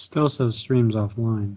Still says streams offline.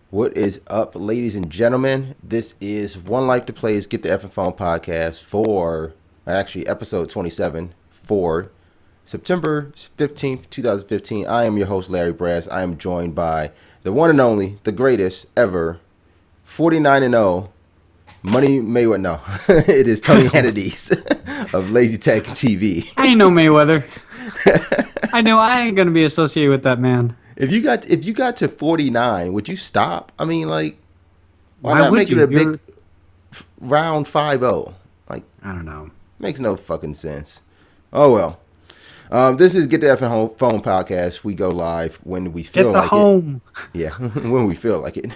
What is up, ladies and gentlemen? This is One Life to Play's Get the Effing Phone podcast for, actually, episode 27 for September 15th, 2015. I am your host, Larry Braz. I am joined by the one and only, the greatest ever, 49-0, Money Mayweather. No, it is Tony Hannity of LazyTechTV. I ain't no Mayweather. I know I ain't going to be associated with that man. If you got to 49, would you stop? I mean, like, why Why not would make you? it a big round 5-0? Like, I don't know. makes no fucking sense. Oh well. This is Get the Effing Phone podcast. We go live when we feel like home. it. Yeah, when we feel like it.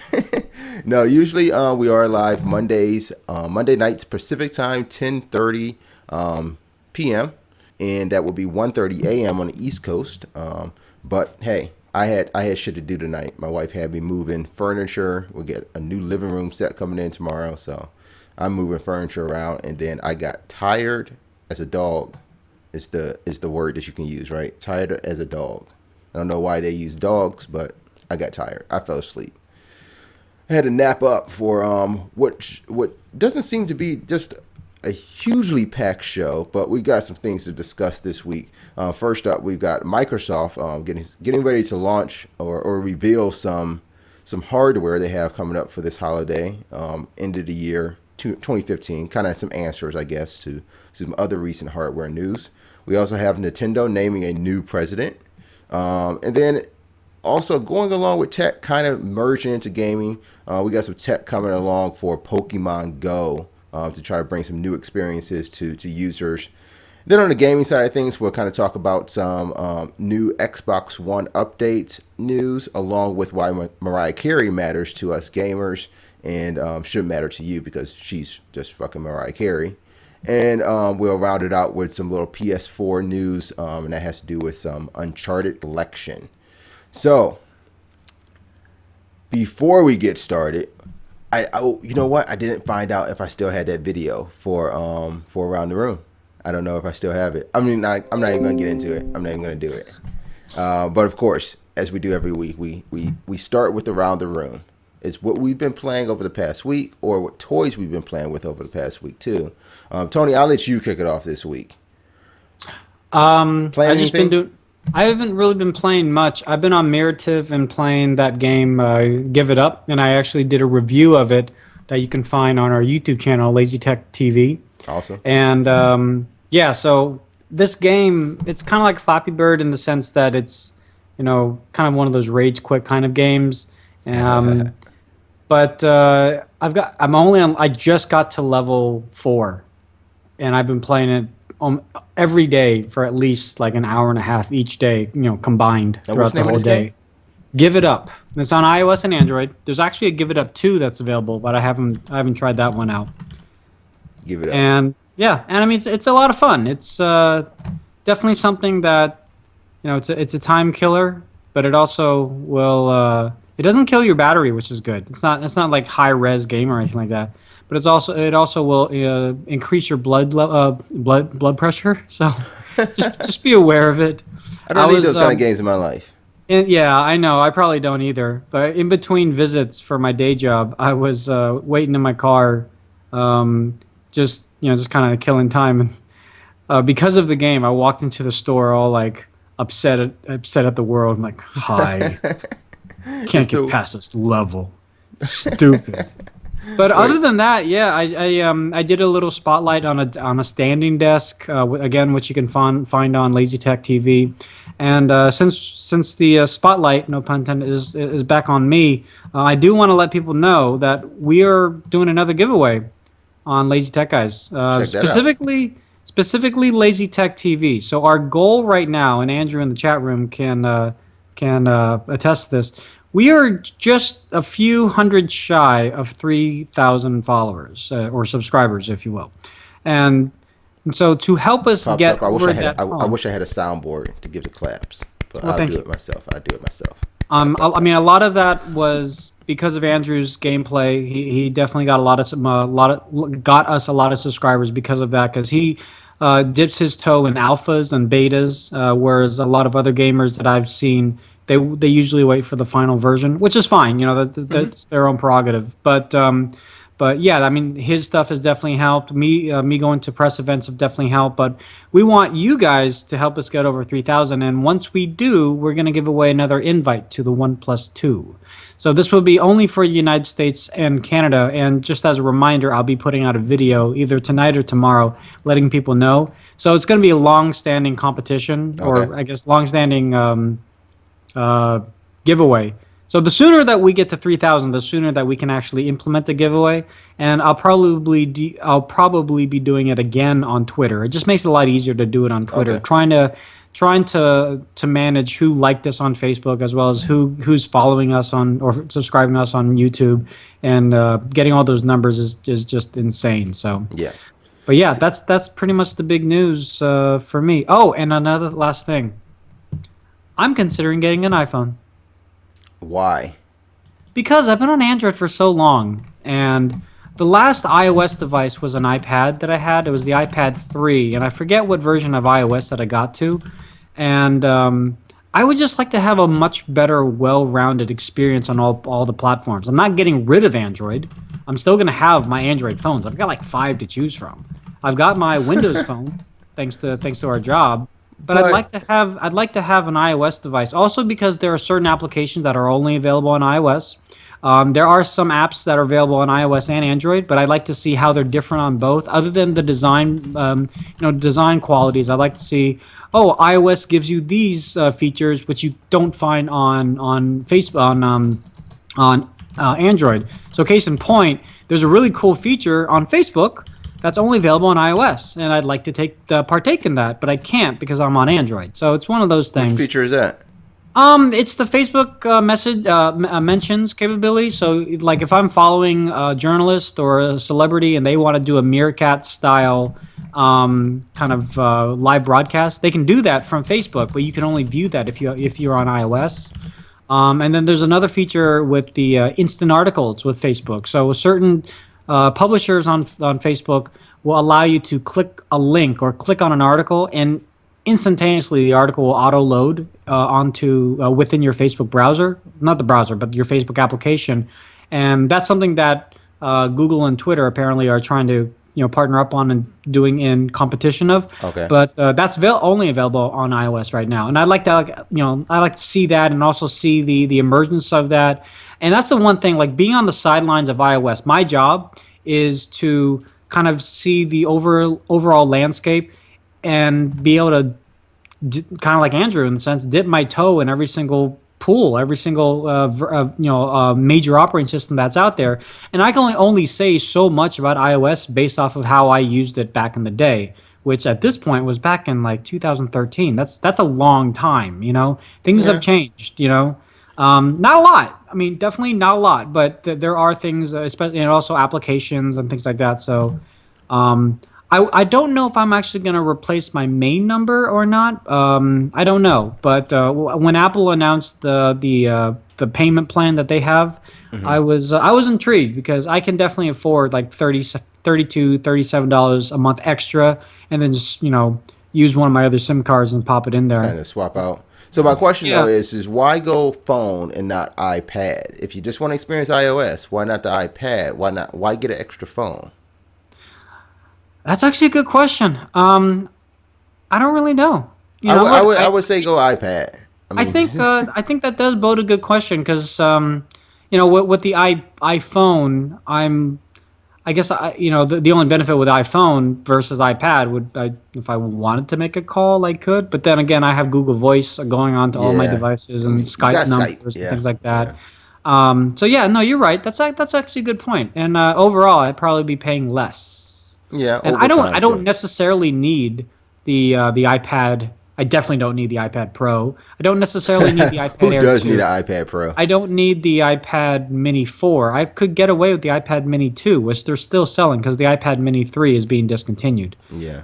No, usually we are live Mondays, Monday nights Pacific time, 10:30 p.m. and that will be 1:30 a.m. on the East Coast. But hey, I had shit to do tonight. My wife had me moving furniture. We'll get a new living room set coming in tomorrow, so I'm moving furniture around. And then I got tired as a dog. Is the word that you can use, right? Tired as a dog. I don't know why they use dogs, but I got tired. I fell asleep. I had to nap up for what doesn't seem to be just a hugely packed show, but we've got some things to discuss this week. First up, we've got Microsoft getting ready to launch or reveal some hardware they have coming up for this holiday, end of the year 2015. Kind of some answers, I guess, to some other recent hardware news. We also have Nintendo naming a new president, and then also going along with tech, kind of merging into gaming. We got some tech coming along for Pokemon Go. To try to bring some new experiences to users. Then on the gaming side of things, we'll kind of talk about some new Xbox One update news, along with why Mariah Carey matters to us gamers and should matter to you because she's just fucking Mariah Carey. And we'll round it out with some little PS4 news, and that has to do with some Uncharted collection. So, before we get started, you know what? I didn't find out if I still had that video for Around the Room. I don't know if I still have it. I mean, I'm not even gonna get into it. I'm not even gonna do it. But of course, as we do every week, we start with Around the Room. It's what we've been playing over the past week, or what toys we've been playing with over the past week too. Tony, I'll let you kick it off this week. I haven't really been playing much. I've been on Meritive and playing that game, Give It Up, and I actually did a review of it that you can find on our YouTube channel, LazyTechTV. Awesome. And yeah, so this game, it's kind of like Flappy Bird in the sense that it's, kind of one of those rage quit kind of games. But I just got to level 4, and I've been playing it every day for at least like an hour and a half each day, combined throughout the whole day. Give It Up. It's on iOS and Android. There's actually a Give It Up 2 that's available, but I haven't tried that one out. Give It Up. And yeah, and I mean it's a lot of fun. It's definitely something that it's a time killer, but it also will it doesn't kill your battery, which is good. It's not like high res game or anything like that. But it also will increase your blood pressure. So just be aware of it. I don't need those kind of games in my life. Yeah, I know. I probably don't either. But in between visits for my day job, I was waiting in my car, just kind of killing time. And because of the game, I walked into the store all like upset at the world. I'm like, hi, can't get past this level. Stupid. But other than that, yeah, I did a little spotlight on a standing desk again, which you can find on LazyTechTV, and since the spotlight, no pun intended, is back on me, I do want to let people know that we are doing another giveaway on Lazy Tech Guys. specifically LazyTechTV. So our goal right now, and Andrew in the chat room can attest to this. We are just a few hundred shy of 3,000 followers or subscribers, if you will, and so to help us Pops get up. I wish over I had. that I hump. wish I had a soundboard to give the claps, but Well, I'll thank do you. it myself. I do it myself. I mean, a lot of that was because of Andrew's gameplay. He definitely got got us a lot of subscribers because of that. Because he dips his toe in alphas and betas, whereas a lot of other gamers that I've seen, they usually wait for the final version, which is fine. You know, that's their own prerogative. But yeah, I mean, his stuff has definitely helped. Me going to press events have definitely helped. But we want you guys to help us get over 3,000. And once we do, we're going to give away another invite to the 1+2. So this will be only for the United States and Canada. And just as a reminder, I'll be putting out a video either tonight or tomorrow, letting people know. So it's going to be a long-standing competition, or Okay. I guess long-standing giveaway. So the sooner that we get to 3,000, the sooner that we can actually implement the giveaway. And I'll probably be doing it again on Twitter. It just makes it a lot easier to do it on Twitter. Okay. Trying to manage who liked us on Facebook, as well as who's following us on or subscribing us on YouTube, and getting all those numbers is just insane. So Yeah. but yeah, that's pretty much the big news for me. Oh, and another last thing. I'm considering getting an iPhone. Why? Because I've been on Android for so long, and the last iOS device was an iPad that I had. It was the iPad 3, and I forget what version of iOS that I got to. And I would just like to have a much better, well-rounded experience on all the platforms. I'm not getting rid of Android. I'm still going to have my Android phones. I've got like 5 to choose from. I've got my Windows phone, thanks to our job. But I'd like to have an iOS device, also because there are certain applications that are only available on iOS. There are some apps that are available on iOS and Android, but I'd like to see how they're different on both. Other than the design, design qualities, I'd like to see. Oh, iOS gives you these features which you don't find on Facebook on Android. So, case in point, there's a really cool feature on Facebook that's only available on iOS, and I'd like to partake in that, but I can't because I'm on Android. So it's one of those things. Which feature is that? It's the Facebook message mentions capability. So, like, if I'm following a journalist or a celebrity and they want to do a Meerkat style kind of live broadcast, they can do that from Facebook, but you can only view that if you're on iOS. And then there's another feature with the instant articles with Facebook. So certain publishers on Facebook will allow you to click a link or click on an article, and instantaneously the article will auto load onto within your Facebook browser, not the browser, but your Facebook application. And that's something that Google and Twitter apparently are trying to partner up on and doing in competition of. Okay. But that's only available on iOS right now, and I'd like to I like to see that, and also see the emergence of that. And that's the one thing, like being on the sidelines of iOS. My job is to kind of see the overall landscape and be able to kind of like Andrew in the sense, dip my toe in every single pool, every single major operating system that's out there. And I can only say so much about iOS based off of how I used it back in the day, which at this point was back in like 2013. That's a long time. Things have changed. Not a lot. I mean, definitely not a lot, but there are things, especially, and also applications and things like that. So, I don't know if I'm actually going to replace my main number or not. I don't know, but when Apple announced the payment plan that they have, I was intrigued because I can definitely afford like $32, $37 a month extra, and then just use one of my other SIM cards and pop it in there. Kind of swap out. So my question though is why go phone and not iPad? If you just want to experience iOS, why not the iPad? Why get an extra phone? That's actually a good question. I don't really know. I would say go iPad. I think that does bode a good question because with the iPhone, I guess the only benefit with iPhone versus iPad would if I wanted to make a call, I could. But then again, I have Google Voice going on to all my devices and Skype numbers and things like that. Yeah. So yeah, no, you're right. That's actually a good point. And overall, I'd probably be paying less. Yeah, And over I time don't too. necessarily need the iPad. I definitely don't need the iPad Pro. I don't necessarily need the iPad Who Air does need 2. an iPad Pro? I don't need the iPad Mini 4. I could get away with the iPad Mini 2, which they're still selling because the iPad Mini 3 is being discontinued. Yeah.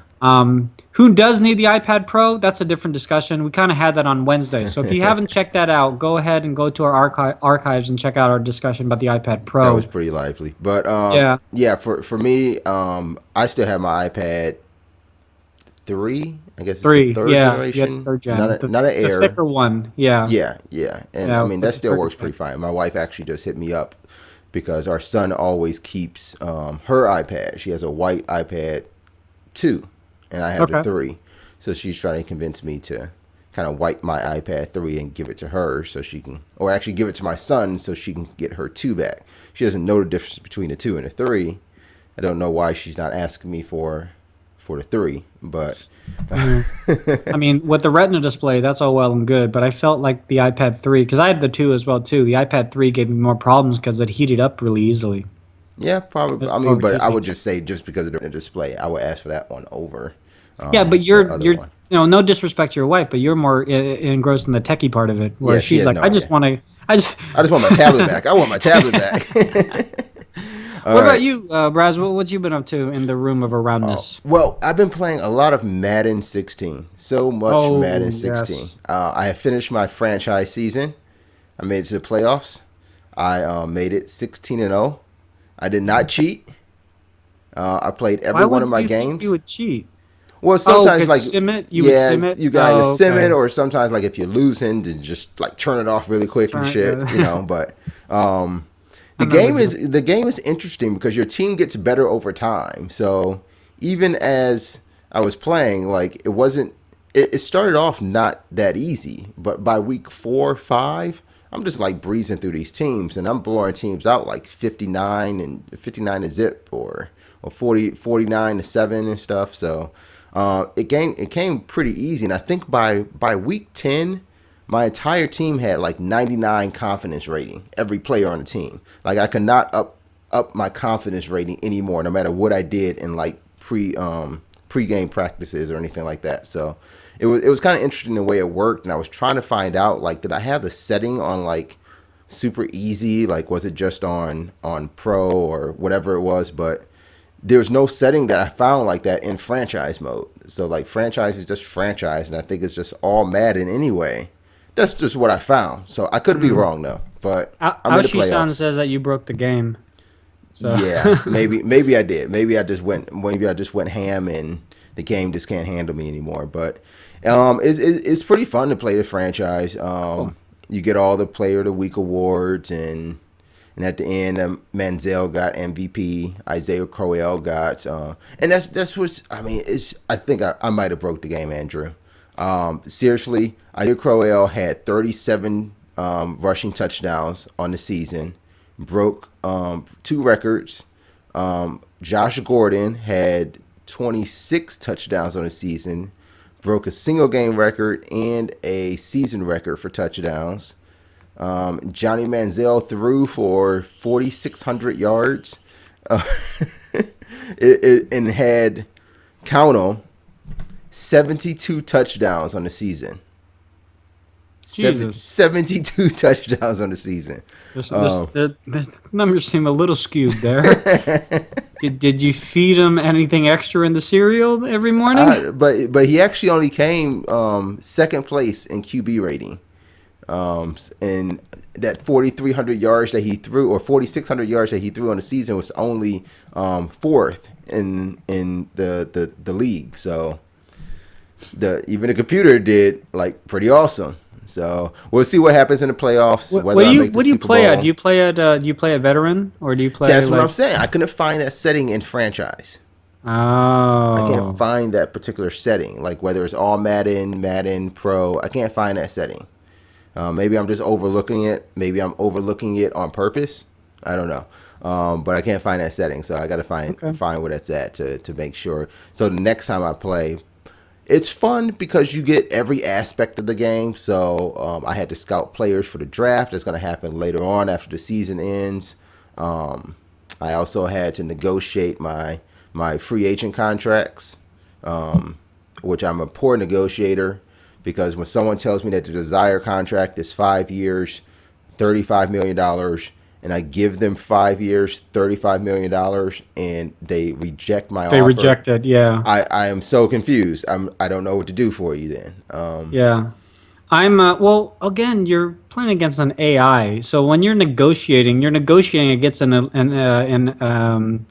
Who does need the iPad Pro? That's a different discussion. We kind of had that on Wednesday. So if you haven't checked that out, go ahead and go to our archives and check out our discussion about the iPad That was Pro. pretty lively. But Yeah, yeah, for me, I still have my iPad 3. I guess it's the 3. third Yeah, you had the generation. third Not gen, not an the Air. thicker one. Yeah, Yeah, yeah. And I yeah, mean with that the still third works gen. pretty fine. My wife actually just hit me up because our son always keeps her iPad. She has a white iPad 2 and I have the Okay. 3. So she's trying to convince me to kind of wipe my iPad 3 and give it to her so she can, or actually give it to my son so she can get her 2 back. She doesn't know the difference between the 2 and the 3. I don't know why she's not asking me for the 3, but I mean, with the Retina display, that's all well and good, but I felt like the iPad 3, because I had the 2 as well too. The iPad 3 gave me more problems because it heated up really easily. yeah, probably. It's I mean, but I would overheating. just say just because of the display, I would ask for that one over Yeah, but the other you're one. no disrespect to your wife, but you're more engrossed in the techie part of it, where Yeah, she she's has like, no I just idea. want to, I just. I just want my tablet back. I want my tablet back. All What about right. you, Braz? What you been up to in the room of aroundness? Well, I've been playing a lot of Madden 16. So much Madden Oh 16. yes. I have finished my franchise season. I made it to the playoffs. I made it 16-0. I did not cheat. I played Why every one of would my you think you games. would cheat? Well, Oh, sometimes because like sim it. You would yeah, sim it. you can either Oh, sim it okay. or sometimes like if you're losing, then just like turn it off really quick and Turn. shit, you know. But um, I remember doing. the game is interesting because your team gets better over time. So even as I was playing, like it started off not that easy, but by week 4 or 5, I'm just like breezing through these teams and I'm blowing teams out like 59 to zip or 49 to 7 and stuff. So it came pretty easy, and I think by week 10, my entire team had like 99 confidence rating. Every player on the team, like I could not up my confidence rating anymore, no matter what I did in like pre-game practices or anything like that. So it was kind of interesting the way it worked, and I was trying to find out like did I have the setting on like super easy, like was it just on pro or whatever it was, but there's no setting that I found like that in franchise mode. So like franchise is just franchise, and I think it's just all Madden anyway. That's just what I found. So I could be Mm. wrong though, but I'm in the Aoshi-san playoffs. says that you broke the game. So Yeah, maybe I did. Maybe I just went ham, and the game just can't handle me anymore. But it's pretty fun to play the franchise. cool. You get all the Player of the Week awards, and at the end, Manziel got MVP. Isaiah Crowell got, and that's what's. I mean, I think I might have broke the game, Andrew. Seriously, Isaiah Crowell had 37 rushing touchdowns on the season, broke 2 records. Josh Gordon had 26 touchdowns on the season, broke a single game record and a season record for touchdowns. Johnny Manziel threw for 4,600 yards, uh, and had count 'em 72 touchdowns on the season. Jesus. 72 touchdowns on the season. The numbers seem a little skewed there. Did you feed him anything extra in the cereal every morning? But he actually only came second place in QB rating. And that 4,300 yards that he threw, or 4,600 yards that he threw on the season, was only fourth in the league. So even the computer did like pretty awesome. So we'll see what happens in the playoffs. Whether I make the What do you Super play at? Bowl. Do you play a veteran or do you play That's what like? I'm saying. I couldn't find that setting in franchise. I can't Oh, find that particular setting. Like whether it's all Madden, Madden Pro, I can't find that setting. Maybe I'm just overlooking it. Maybe I'm overlooking it on purpose. I don't know. But I can't find that setting, so I got to okay. find where that's at to make sure. So the next time I play, it's fun because you get every aspect of the game. So I had to scout players for the draft. That's going to happen later on after the season ends. I also had to negotiate my my free agent contracts, which I'm a poor negotiator, because when someone tells me that the desired contract is 5 years, $35 million, and I give them 5 years, $35 million, and they reject my offer. They reject it, yeah. I am so confused. I don't know what to do for you then. Yeah. Well, again, you're playing against an AI. So when you're negotiating against an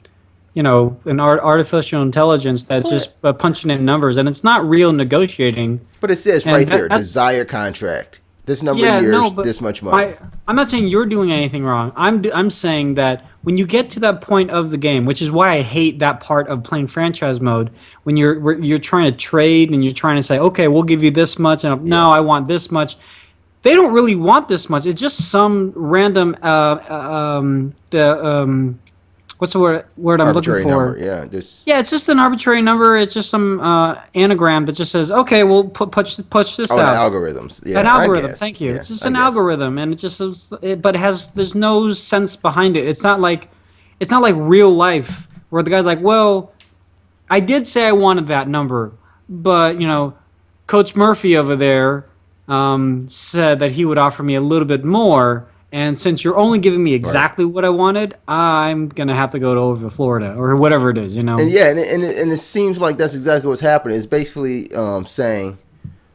artificial intelligence that's just punching in numbers, and it's not real negotiating. But it says And right there, that's desired contract. This number yeah, of years, no, but this much money. I'm not saying you're doing anything wrong. I'm saying that when you get to that point of the game, which is why I hate that part of playing franchise mode, when you're trying to trade and you're trying to say, okay, we'll give you this much, and no, I want this much. They don't really want this much. It's just some random what's the word I'm looking Arbitrary for? number, yeah. Yeah, it's just an arbitrary number. It's just some anagram that just says, okay, we'll push this Oh, out. the algorithms. Yeah, An I algorithm. guess. Thank you. Yeah, It's just I an guess. algorithm, and but it has. There's no sense behind it. It's not like real life where the guy's like, well, I did say I wanted that number, but Coach Murphy over there said that he would offer me a little bit more. And since you're only giving me exactly what I wanted, I'm going to have to go over to Florida or whatever it is, And yeah, and it seems like that's exactly what's happening. It's basically saying,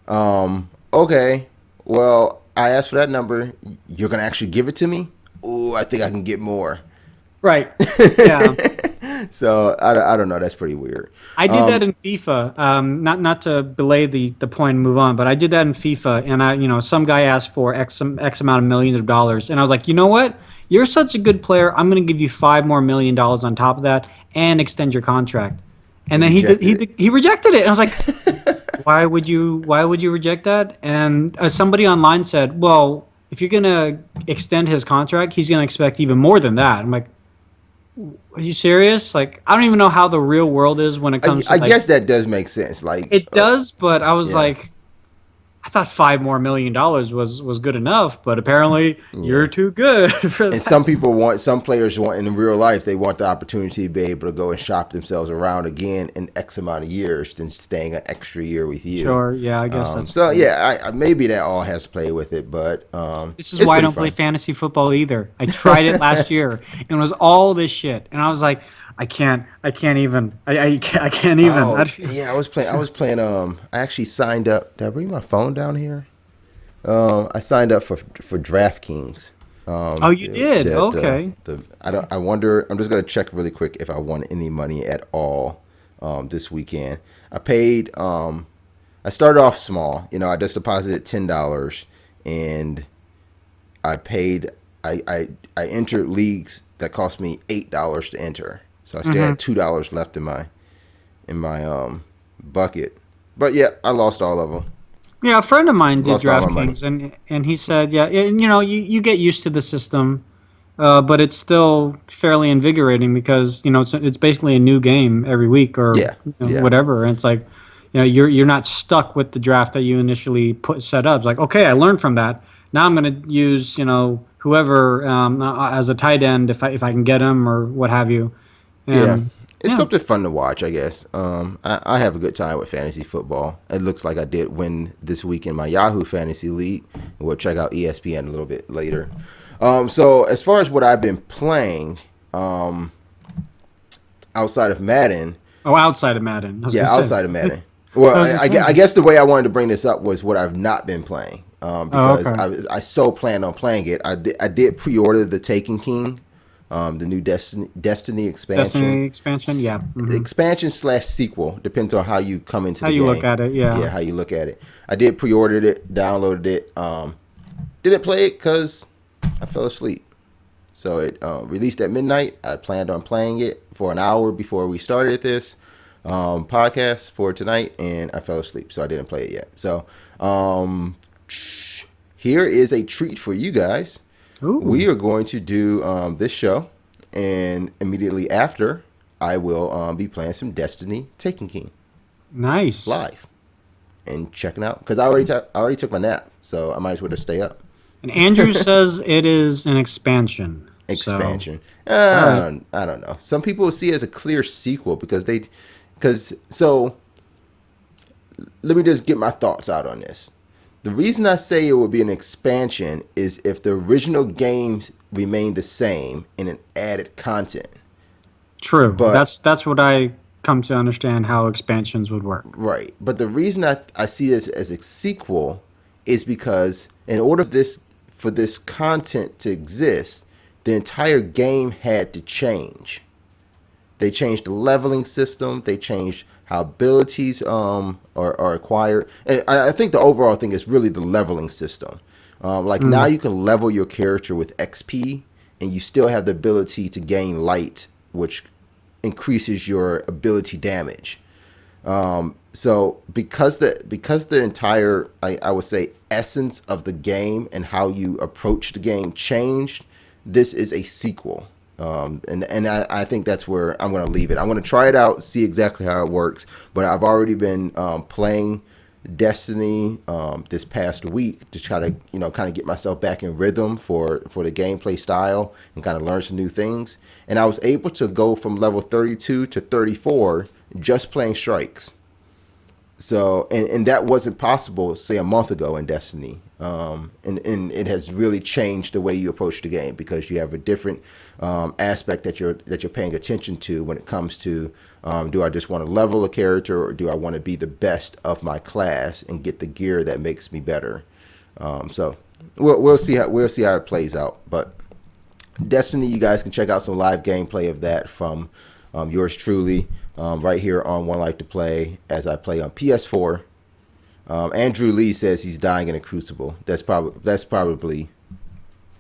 okay, well, I asked for that number. You're going to actually give it to me? Oh, I think I can get more. Right. Yeah. So I don't know. That's pretty weird. I did that in FIFA. Not to belay the point and move on, but I did that in FIFA, and some guy asked for X amount of millions of dollars, and I was like, you know what? You're such a good player. I'm going to give you $5 more million on top of that and extend your contract. And then he rejected it, and I was like, why would you reject that? And somebody online said, well, if you're going to extend his contract, he's going to expect even more than that. I'm like, are you serious? Like, I don't even know how the real world is when it comes to I guess that does make sense. Like, it does, but I was like, I thought $5 more million was good enough, but apparently you're too good for that. And some players want in real life, they want the opportunity to be able to go and shop themselves around again in X amount of years than staying an extra year with you. Sure, yeah, I guess that's so. Yeah, I maybe that all has to play with it, but this is why I don't play fantasy football either. I tried it last year, and it was all this shit, and I was like, I can't even. I can't even. Oh, yeah, I was playing. I actually signed up. Did I bring my phone down here? I signed up for DraftKings. You did? Okay. I wonder. I'm just gonna check really quick if I won any money at all this weekend. I paid. I started off small. I just deposited $10, and I paid. I entered leagues that cost me $8 to enter. So I still had $2 left in my bucket. But yeah, I lost all of them. Yeah, a friend of mine did DraftKings, and he said, yeah, you get used to the system, but it's still fairly invigorating because it's basically a new game every week or whatever. And it's like, you're not stuck with the draft that you initially set up. It's like, okay, I learned from that. Now I'm going to use whoever as a tight end if I can get him or what have you. It's something fun to watch, I guess. I have a good time with fantasy football. It looks like I did win this week in my Yahoo Fantasy League. We'll check out ESPN a little bit later. So as far as what I've been playing outside of Madden. Oh, outside of Madden. Outside of Madden. Well, I guess the way I wanted to bring this up was what I've not been playing. Because I so planned on playing it. I did pre-order the Taken King. The new Destiny expansion. Destiny expansion, yeah. Mm-hmm. Expansion / sequel depends on how you come into the game. How you look at it, yeah. Yeah, how you look at it. I did pre-ordered it, downloaded it. Didn't play it because I fell asleep. So it released at midnight. I planned on playing it for an hour before we started this podcast for tonight, and I fell asleep, so I didn't play it yet. So here is a treat for you guys. Ooh. We are going to do this show, and immediately after, I will be playing some Destiny Taken King. Nice. Live. And checking out, because I already took my nap, so I might as well just stay up. And Andrew says it is an expansion. So, Expansion. all right. I don't know. Some people see it as a clear sequel because so let me just get my thoughts out on this. The reason I say it would be an expansion is if the original games remain the same in an added content. True. But That's what I come to understand how expansions would work. right. But the reason I see this as a sequel is because in order for this content to exist, the entire game had to change. They changed the leveling system. They changed how abilities are acquired. And I think the overall thing is really the leveling system. Like now you can level your character with XP, and you still have the ability to gain light, which increases your ability damage. So because the entire I would say essence of the game and how you approach the game changed, this is a sequel. And I think that's where I'm going to leave it. I'm going to try it out, see exactly how it works. But I've already been playing Destiny this past week to try to kind of get myself back in rhythm for the gameplay style and kind of learn some new things. And I was able to go from level 32 to 34 just playing strikes. So and that wasn't possible, say, a month ago in Destiny. And it has really changed the way you approach the game because you have a different aspect that you're paying attention to when it comes to do I just want to level a character or do I want to be the best of my class and get the gear that makes me better. So we'll see how it plays out. But Destiny, you guys can check out some live gameplay of that from yours truly right here on One Life to Play as I play on PS4. Andrew Lee says he's dying in a Crucible. That's probably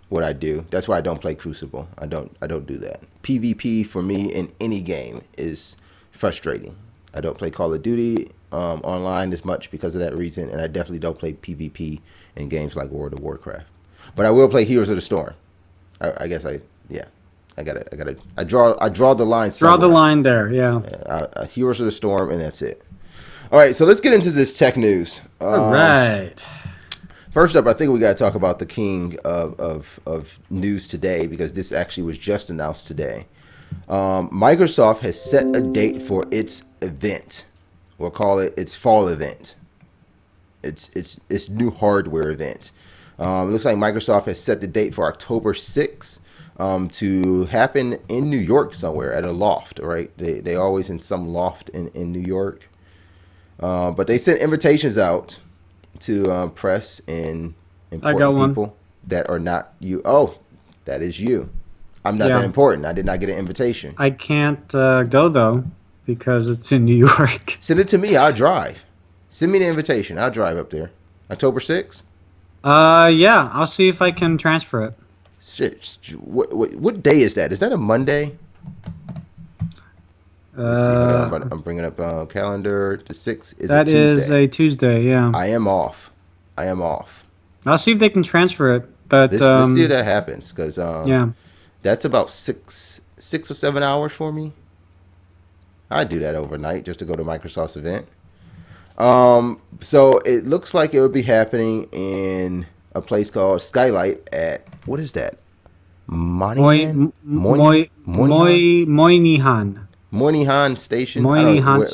what I do. That's why I don't play Crucible. I don't do that. PvP for me in any game is frustrating. I don't play Call of Duty online as much because of that reason, and I definitely don't play PvP in games like World of Warcraft. But I will play Heroes of the Storm. I guess I draw the line somewhere. Draw the line there, yeah. Heroes of the Storm, and that's it. All right, so let's get into this tech news. All right. First up, I think we got to talk about the king of news today because this actually was just announced today. Microsoft has set a date for its event. We'll call it its fall event. Its new hardware event. It looks like Microsoft has set the date for October 6th to happen in New York somewhere at a loft, right? They always in some loft in New York. But they sent invitations out to press and important people that are not you. Oh, that is you. I'm not that important. I did not get an invitation. I can't go, though, because it's in New York. Send it to me. I'll drive. Send me the invitation. I'll drive up there. October 6th? Yeah. I'll see if I can transfer it. Shit. What day is that? Is that a Monday? Let's see. I'm bringing up calendar. The 6th is a Tuesday. That is a Tuesday, yeah. I am off. I'll see if they can transfer it. But let's see if that happens because that's about 6 or 7 hours for me. I'd do that overnight just to go to Microsoft's event. So it looks like it would be happening in a place called Skylight at, what is that? Moynihan Station. Moynihan Station.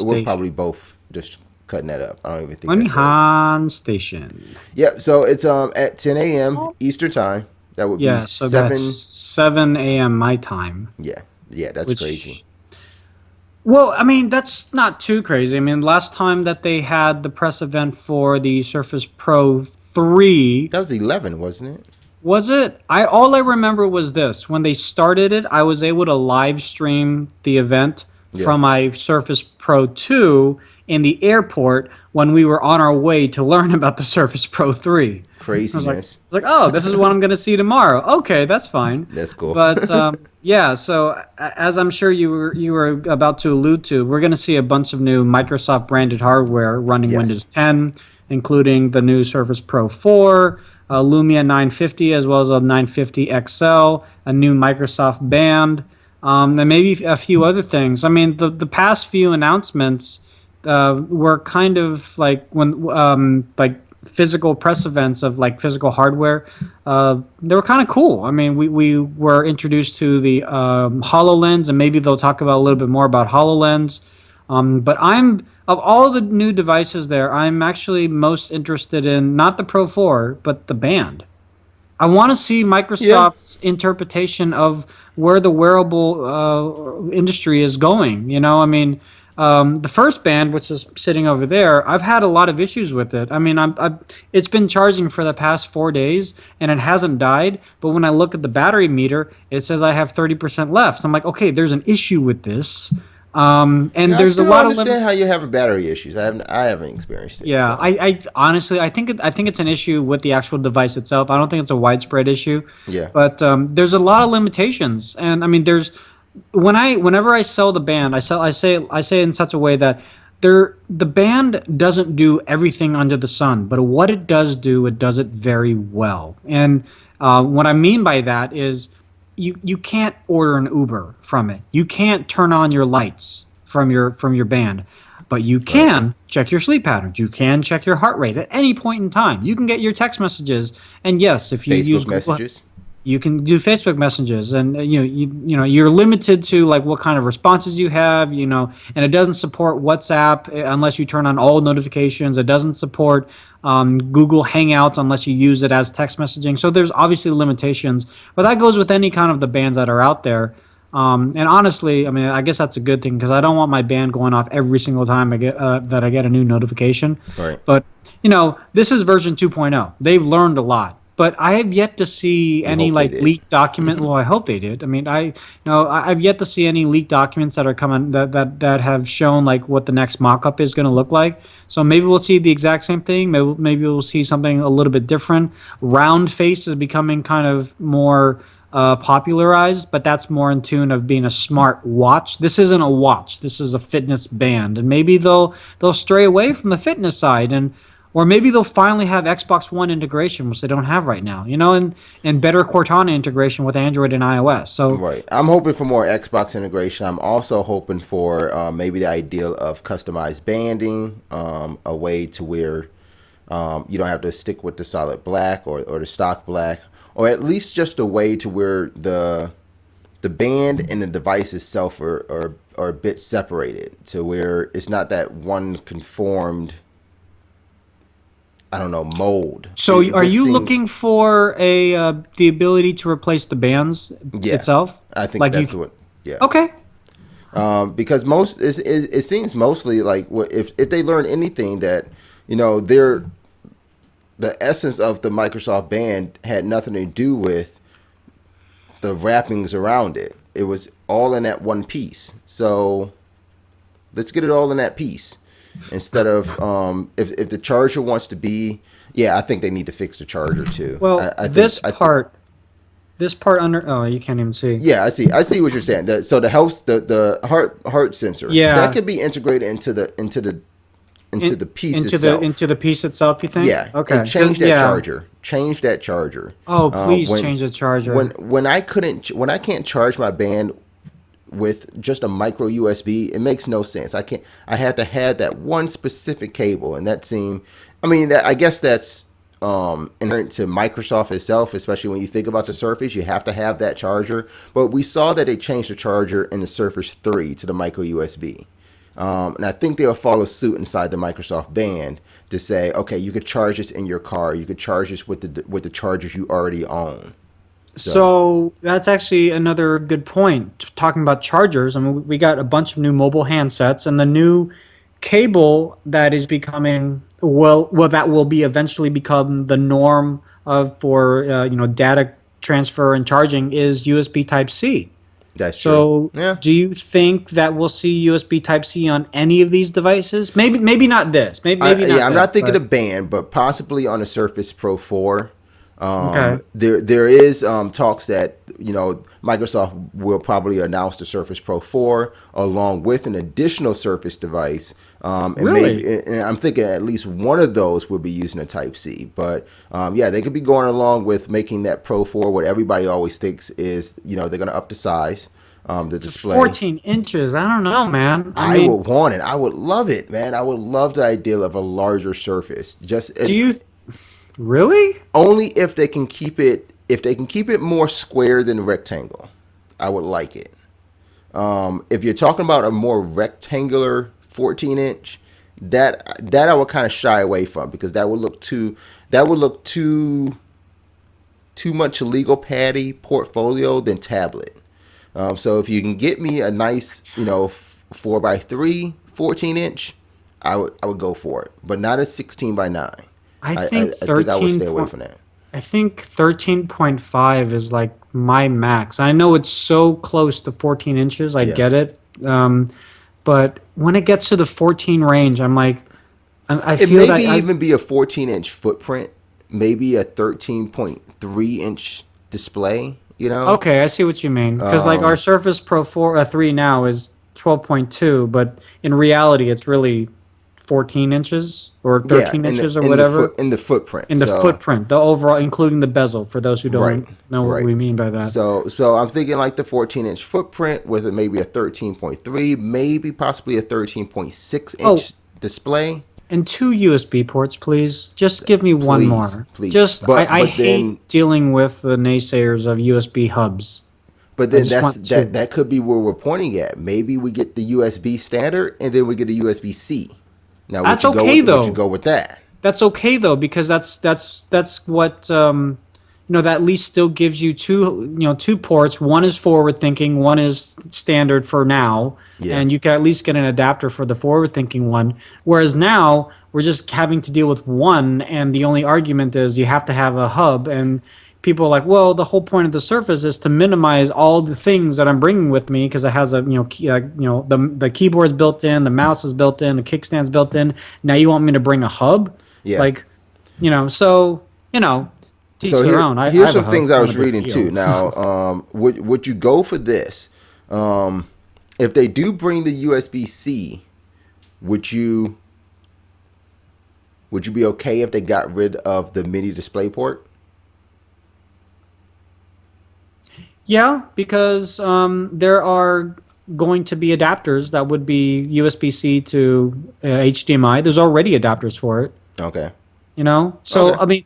We're probably both just cutting that up. I don't even think Moynihan Station. Yeah, so it's at 10 a.m. Eastern time. That would be so that's 7 a.m. my time. Yeah, that's crazy. Well, I mean, that's not too crazy. I mean, last time that they had the press event for the Surface Pro 3... That was 11, wasn't it? Was it? All I remember was this. When they started it, I was able to live stream the event from my Surface Pro 2 in the airport when we were on our way to learn about the Surface Pro 3. Craziness. I was like, oh, this is what I'm going to see tomorrow. Okay, that's fine. That's cool. But yeah, so as I'm sure you were about to allude to, we're going to see a bunch of new Microsoft branded hardware running Windows 10, including the new Surface Pro 4, Lumia 950, as well as a 950 XL, a new Microsoft Band, and maybe a few other things. I mean, the past few announcements were kind of like when physical press events of like physical hardware, they were kind of cool. I mean, we were introduced to the HoloLens, and maybe they'll talk about a little bit more about HoloLens. But I'm of all the new devices there, I'm actually most interested in not the Pro 4, but the Band. I want to see Yeah. Microsoft's interpretation of where the wearable industry is going. I mean, the first band, which is sitting over there, I've had a lot of issues with it. I mean, it's been charging for the past 4 days and it hasn't died. But when I look at the battery meter, it says I have 30% left. So I'm like, okay, there's an issue with this. And Yeah, I there's a still don't lot of understand how you have battery issues. I haven't experienced it. yeah, So I honestly, I think it's an issue with the actual device itself. I don't think it's a widespread issue, yeah. but there's a lot of limitations, and I mean, whenever I sell the band, I say it in such a way that the band doesn't do everything under the sun, but what it does do, it does it very well. And what I mean by that is you can't order an Uber from it. You can't turn on your lights from your band. But you Right. can check your sleep patterns. You can check your heart rate at any point in time. You can get your text messages. And yes, if you use Facebook Google, messages. you can do Facebook messages, and you're limited to like what kind of responses you have, and it doesn't support WhatsApp unless you turn on all notifications. It doesn't support Google Hangouts unless you use it as text messaging. So there's obviously limitations, but that goes with any kind of the bands that are out there. And honestly, I mean, I guess that's a good thing because I don't want my band going off every single time that I get a new notification. Right. But this is version 2.0. They've learned a lot, but I have yet to see We any hope they like did. leaked document. Well, I hope they did. I mean, I've yet to see any leaked documents that are coming that have shown like what the next mock-up is going to look like. So maybe we'll see the exact same thing. Maybe we'll see something a little bit different. Round face is becoming kind of more popularized, but that's more in tune of being a smart watch. This isn't a watch. This is a fitness band, and maybe they'll stray away from the fitness side, or maybe they'll finally have Xbox One integration, which they don't have right now. And better Cortana integration with Android and iOS. So Right. I'm hoping for more Xbox integration. I'm also hoping for maybe the ideal of customized banding, a way to where you don't have to stick with the solid black or the stock black, or at least just a way to where the band and the device itself are a bit separated, to where it's not that one conformed, I don't know, mold. So It are just you seems- looking for the ability to replace the bands Yeah, itself? I think Like that's you, what. Yeah. okay. Because it seems mostly like if they learn anything, that they're the essence of the Microsoft band had nothing to do with the wrappings around it. It was all in that one piece. So let's get it all in that piece instead of if the charger wants to be. Yeah, I think they need to fix the charger too. Well, I think, this I think- part, this part under. Oh, you can't even see. Yeah, I see what you're saying. So the health, the heart sensor, Yeah. that could be integrated into the piece itself. Into the piece itself. You think? Yeah. Okay. And change 'Cause- that yeah. charger. Change that charger. Oh, please when- change the charger. When I can't charge my band with just a micro USB, it makes no sense. I had to have that one specific cable, and that seemed. I mean, I guess that's inherent to Microsoft itself, especially when you think about the Surface. You have to have that charger. But we saw that they changed the charger in the Surface 3 to the micro USB. And I think they'll follow suit inside the Microsoft band to say, okay, you could charge this in your car. You could charge this with the chargers you already own. So that's actually another good point. Talking about chargers, I mean, we got a bunch of new mobile handsets, and the new cable that is becoming that will be eventually become the norm for data transfer and charging is USB Type C. That's So, true. Yeah. do you think that we'll see USB Type C on any of these devices? Maybe not this. Maybe not. I'm not thinking but- of band, but possibly on the Surface Pro 4. Okay. There is talks that Microsoft will probably announce the Surface Pro 4 along with an additional Surface device. And Really? and I'm thinking at least one of those will be using a Type C. But yeah, they could be going along with making that Pro 4 what everybody always thinks is they're going to up the size, the display. 14 inches. I don't know, man. I mean, would want it. I would love it, man. I would love the idea of a larger Surface. Just do you Really? Only if they can keep it more square than rectangle, I would like it. If you're talking about a more rectangular 14-inch, that I would kind of shy away from, because that would look too much legal patty portfolio than tablet. So if you can get me a nice, 4x3 14-inch, I would go for it, but not a 16x9. I I think think I would stay 13 away point, from that. I think 13.5 is like my max. I know it's so close to 14 inches. I Yeah. get it. But when it gets to the 14 range, I'm like, I It feel that maybe even be a 14-inch footprint, maybe a 13.3-inch display. okay, I see what you mean. Because like our Surface Pro 3 now is 12.2, but in reality, it's really 14 inches or Yeah, 13 in the inches or in the whatever foot in the footprint. in the So footprint, the overall, including the bezel. For those who right, don't know what right. we mean by that. So I'm thinking like the 14-inch footprint with maybe a 13.3, maybe possibly a 13.6 Oh, inch display. and 2 USB ports, please. Just give me one Please, more. please. Just, I But then hate dealing with the naysayers of USB hubs. I just want two. that could be where we're pointing at. Maybe we get the USB standard and then we get a USB C. Now That's okay would you though. go with that? That's okay though, because that's what that at least still gives you two ports. One is forward thinking, one is standard for now, Yeah. and you can at least get an adapter for the forward thinking one. Whereas now we're just having to deal with one, and the only argument is you have to have a hub. And people are like, well, the whole point of the Surface is to minimize all the things that I'm bringing with me, because it has a the keyboard's built in, the mouse is built in, the kickstand's built in. Now you want me to bring a hub? Yeah. Like, so teach So their own. I here's have a some hub. things I Not a was big reading deal. too. Now, would you go for this? If they do bring the USB C, would you be okay if they got rid of the mini display port? Yeah, because there are going to be adapters that would be USB-C to HDMI. There's already adapters for it. Okay. So Okay. I mean,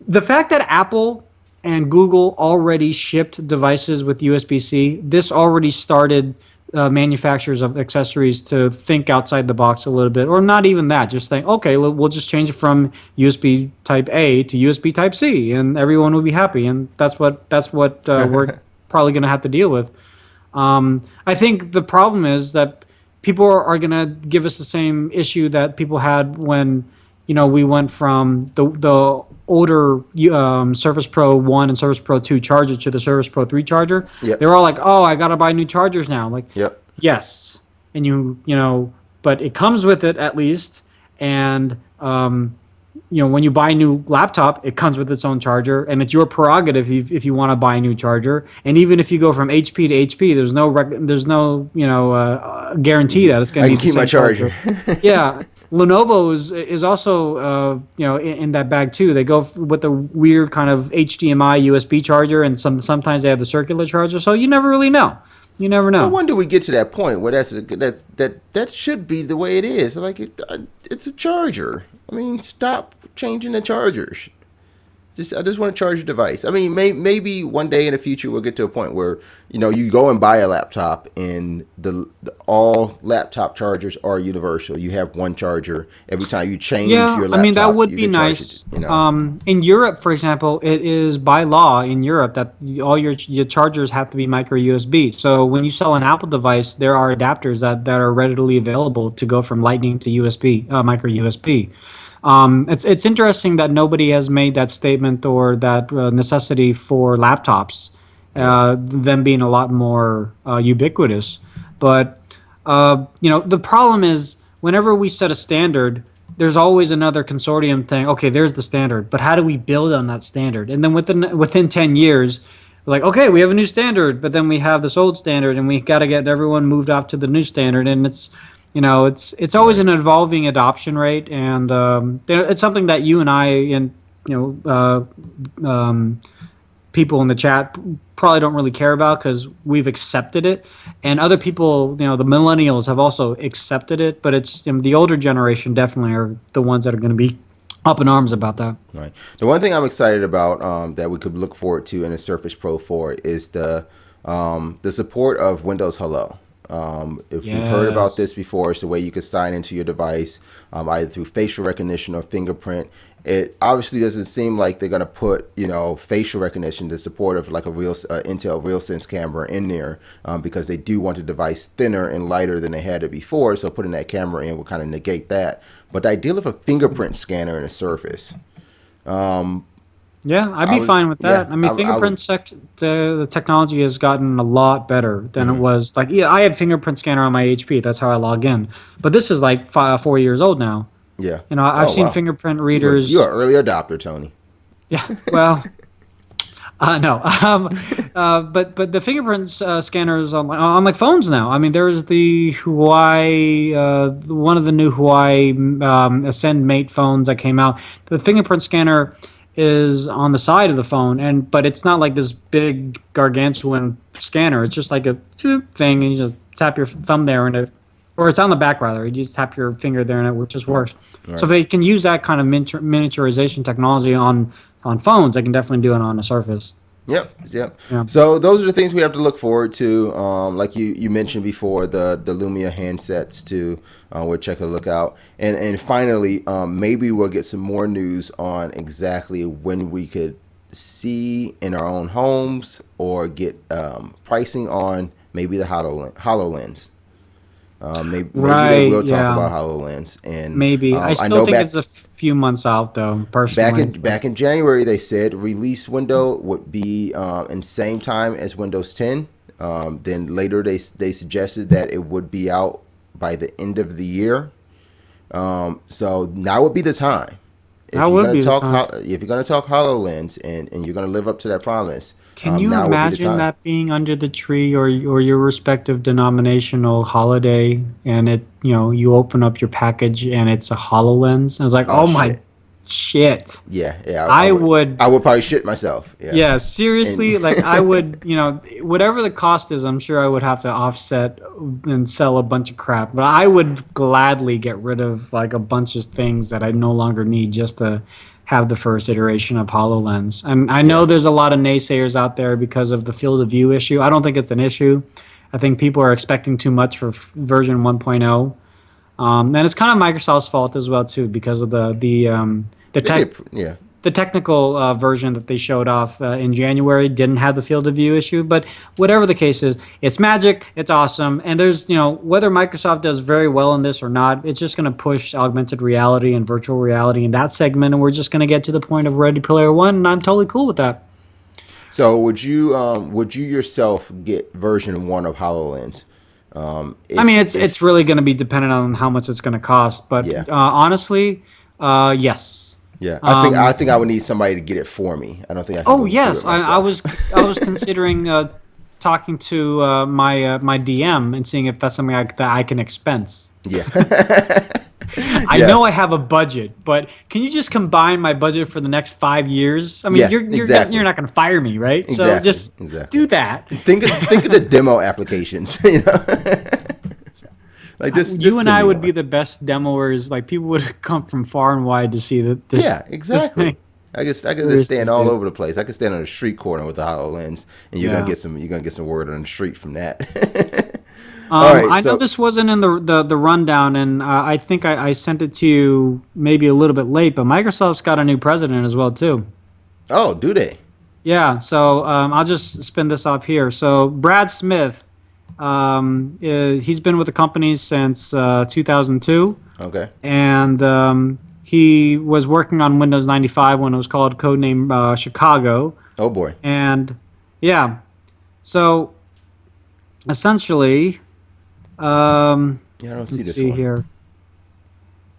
the fact that Apple and Google already shipped devices with USB-C, this already started manufacturers of accessories to think outside the box a little bit, or not even that. Just think, okay, we'll just change it from USB Type A to USB Type C, and everyone will be happy. And that's what we're probably going to have to deal with. I think the problem is that people are going to give us the same issue that people had when we went from the older Surface Pro 1 and Surface Pro 2 charger to the Surface Pro 3 charger. Yep. They were all like, oh, I got to buy new chargers now. Like, Yep. yes. And but it comes with it at least. And, when you buy a new laptop, it comes with its own charger, and it's your prerogative if you want to buy a new charger. And even if you go from HP to HP, there's no guarantee that it's going I to be can the keep my same charger. Yeah, Lenovo is also in that bag too. They go with the weird kind of HDMI USB charger, and sometimes they have the circular charger. So you never really know. You never know. But when do we get to that point where that should be the way it is? Like it's a charger. I mean, stop changing the chargers. I just want to charge your device. I mean, maybe one day in the future we'll get to a point where you go and buy a laptop and all laptop chargers are universal. You have one charger every time you change your laptop. I mean that would you be can charge nice. it, In Europe, for example, it is by law in Europe that all your chargers have to be micro USB. So when you sell an Apple device, there are adapters that are readily available to go from Lightning to USB, micro USB. It's interesting that nobody has made that statement or that necessity for laptops, them being a lot more ubiquitous. But the problem is whenever we set a standard, there's always another consortium thing. Okay, there's the standard, but how do we build on that standard? And then within 10 years, we're like, okay, we have a new standard, but then we have this old standard, and we got to get everyone moved off to the new standard, and it's always an evolving adoption rate, and it's something that you and I and people in the chat probably don't really care about because we've accepted it, and other people, the millennials have also accepted it, but it's the older generation definitely are the ones that are going to be up in arms about that. Right. The one thing I'm excited about that we could look forward to in the Surface Pro 4 is the support of Windows Hello. If we've heard about this Yes. before, it's the way you can sign into your device either through facial recognition or fingerprint. It obviously doesn't seem like they're going to put, facial recognition, the support of like a real Intel RealSense camera in there because they do want the device thinner and lighter than they had it before. So putting that camera in will kind of negate that. But the idea of a fingerprint scanner in a Surface, Yeah, I'd be fine with that. yeah, I mean, the technology has gotten a lot better than it was. Like, yeah, I had fingerprint scanner on my HP. That's how I log in. But this is like 4 years old now. yeah. I've Oh, seen wow. fingerprint readers. You're an early adopter, Tony. Yeah, well, no. But the fingerprint scanners on like phones now. I mean, there's the Huawei, one of the new Huawei Ascend Mate phones that came out. The fingerprint scanner is on the side of the phone, but it's not like this big gargantuan scanner. It's just like a thing, and you just tap your thumb there, and or it's on the back rather. You just tap your finger there, and it just works. Right. So if they can use that kind of miniaturization technology on phones, they can definitely do it on a Surface. Yep. Yeah. So those are the things we have to look forward to. Like you mentioned before, the Lumia handsets too. We'll check a look out. And finally, maybe we'll get some more news on exactly when we could see in our own homes or get pricing on maybe the HoloLens. Maybe we'll talk about HoloLens. And Maybe. I still think it's a few months out, though, personally. Back in January, they said release window would be in same time as Windows 10. Then later they suggested that it would be out by the end of the year. So now would be the time. If you're going to talk HoloLens and you're going to live up to that promise. Can you imagine that being under the tree or your respective denominational holiday, and you open up your package and it's a HoloLens? I was like, oh my shit. Yeah. I would probably shit myself. Yeah, seriously, like I would, whatever the cost is, I'm sure I would have to offset and sell a bunch of crap. But I would gladly get rid of like a bunch of things that I no longer need just to have the first iteration of HoloLens. And I know there's a lot of naysayers out there because of the field of view issue. I don't think it's an issue. I think people are expecting too much for version 1.0. And it's kind of Microsoft's fault as well too, because of the technical version that they showed off in January didn't have the field of view issue. But whatever the case is, it's magic, it's awesome, and there's whether Microsoft does very well in this or not, it's just going to push augmented reality and virtual reality in that segment, and we're just going to get to the point of Ready Player One, and I'm totally cool with that. So would you yourself get version 1 of HoloLens? It's really going to be dependent on how much it's going to cost, but honestly, yes. Yeah, I think I would need somebody to get it for me. I don't think I can. Oh yes, I was considering talking to my DM and seeing if that's something that I can expense. Yeah. I know I have a budget, but can you just combine my budget for the next 5 years? I mean, you're not going to fire me, right? Exactly, so just do that. Think of the demo applications. Like this, you and I would be the best demoers. Like people would come from far and wide to see that. Yeah, exactly. I could just stand all over the place. I could stand on a street corner with a HoloLens, and you're gonna get some word on the street from that. All right, I know this wasn't in the rundown, and I think I sent it to you maybe a little bit late. But Microsoft's got a new president as well too. Oh, do they? Yeah. So I'll just spin this off here. So Brad Smith. He's been with the company since 2002. Okay. And he was working on Windows 95 when it was called codename Chicago. Oh boy. And yeah, so essentially, I don't see this one here.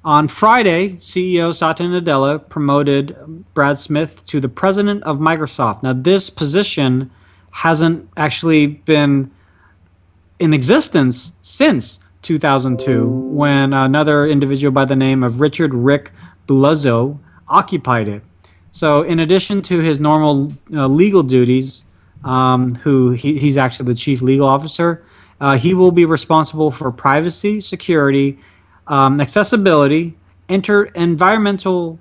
On Friday, CEO Satya Nadella promoted Brad Smith to the president of Microsoft. Now, this position hasn't actually been in existence since 2002, when another individual by the name of Richard Rick Beluzzo occupied it. So in addition to his normal legal duties, he's actually the chief legal officer, he will be responsible for privacy, security, accessibility, environmental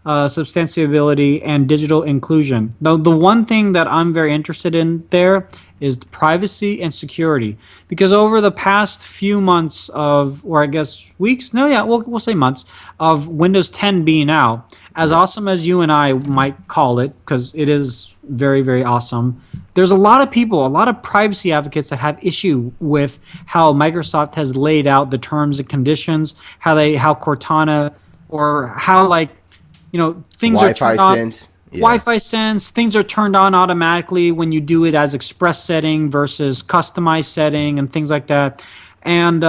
substantiability, and digital inclusion. The one thing that I'm very interested in there is privacy and security, because over the past few months of, or I guess weeks, no, yeah, we'll say months of Windows 10 being out, as awesome as you and I might call it, because it is very, very awesome. There's a lot of people, a lot of privacy advocates that have issue with how Microsoft has laid out the terms and conditions, how Cortana, or how, like, things are Wi-Fi turned on. sense. Yeah. Wi-Fi sense, things are turned on automatically when you do it as express setting versus customized setting and things like that. And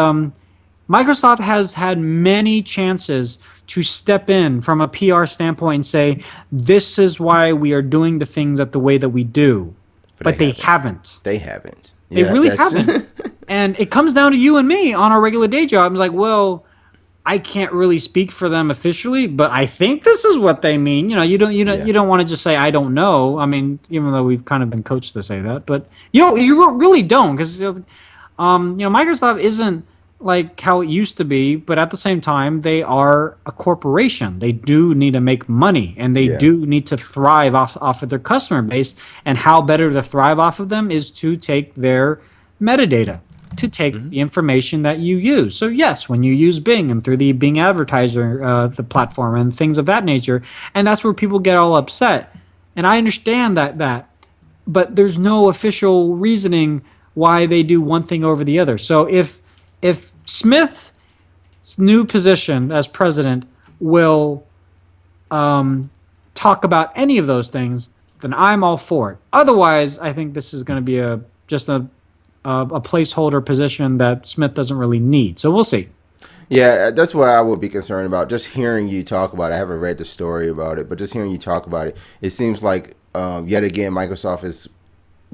Microsoft has had many chances to step in from a PR standpoint and say, this is why we are doing the things the way that we do. But they haven't. They haven't. They really haven't. And it comes down to you and me on our regular day job. It's like, well, I can't really speak for them officially, but I think this is what they mean. You don't want to just say I don't know. I mean, even though we've kind of been coached to say that, but you really don't, because Microsoft isn't like how it used to be, but at the same time, they are a corporation. They do need to make money, and they do need to thrive off of their customer base. And how better to thrive off of them is to take their metadata, to take the information that you use. So yes, when you use Bing and through the Bing advertiser, the platform and things of that nature, and that's where people get all upset. And I understand that, but there's no official reasoning why they do one thing over the other. So if Smith's new position as president will talk about any of those things, then I'm all for it. Otherwise, I think this is going to be just a placeholder position that Smith doesn't really need. So we'll see. Yeah, that's what I would be concerned about. Just hearing you talk about it. I haven't read the story about it, but just hearing you talk about it, it seems like yet again Microsoft is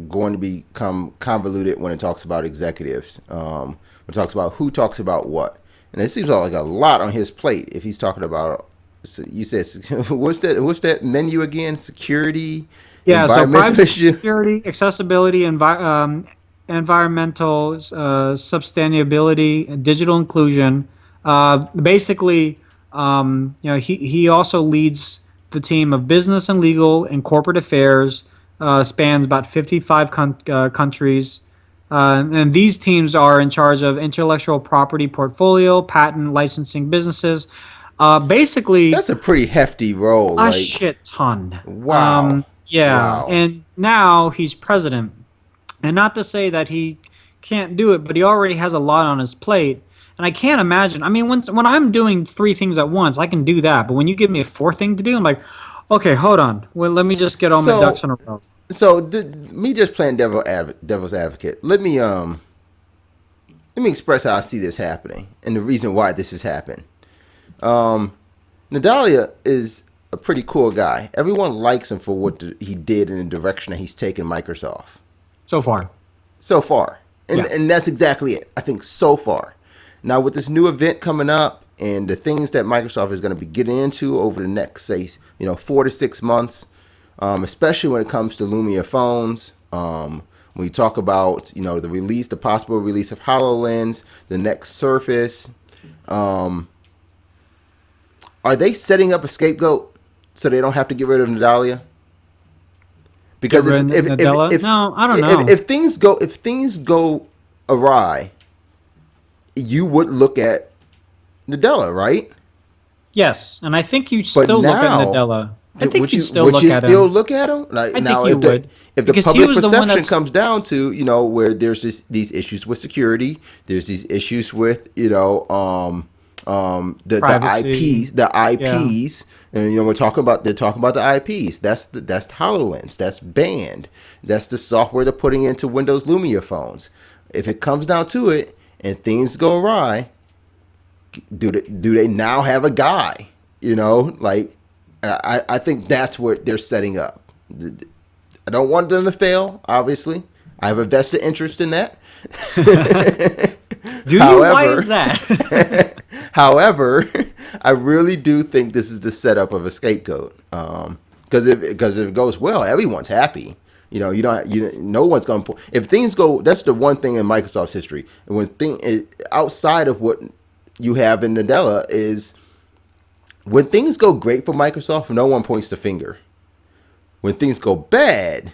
going to become convoluted when it talks about executives. When it talks about who talks about what, and it seems like a lot on his plate if he's talking about. So you said what's that menu again? Security. Yeah, so privacy, security, accessibility, environmental sustainability, digital inclusion. Basically, he also leads the team of business and legal and corporate affairs. Spans about 55 countries. And these teams are in charge of intellectual property portfolio, patent licensing businesses. Basically, that's a pretty hefty role. A shit ton. Wow. Yeah. Wow. And now he's president. And not to say that he can't do it, but he already has a lot on his plate. And I can't imagine. I mean, when I'm doing 3 things at once, I can do that. But when you give me a 4th thing to do, I'm like, okay, hold on. Well, let me just get all my ducks in a row. So me just playing devil's advocate. Let me express how I see this happening and the reason why this has happened. Nadalia is a pretty cool guy. Everyone likes him for what he did in the direction that he's taken Microsoft. So far. And that's exactly it. I think so far. Now with this new event coming up and the things that Microsoft is going to be getting into over the next, say, 4 to 6 months, especially when it comes to Lumia phones, when we talk about, the possible release of HoloLens, the next Surface, are they setting up a scapegoat so they don't have to get rid of Nadalia? Because if no, I don't know. If things go awry, you would look at Nadella, right? Yes, and I think you still look at Nadella. I think would you still look at him? Like, I think you would. If the public perception comes down to, where there's these issues with security, there's these issues with, the IPs, and they're talking about the IPs. That's the HoloLens, that's banned, that's the software they're putting into Windows Lumia phones. If it comes down to it and things go awry, do they now have a guy? I think that's what they're setting up. I don't want them to fail, obviously. I have a vested interest in that. Why is that? However, I really do think this is the setup of a scapegoat. Because if it goes well, everyone's happy. No one's going to. If things go, that's the one thing in Microsoft's history. When outside of what you have in Nadella is when things go great for Microsoft, no one points the finger. When things go bad,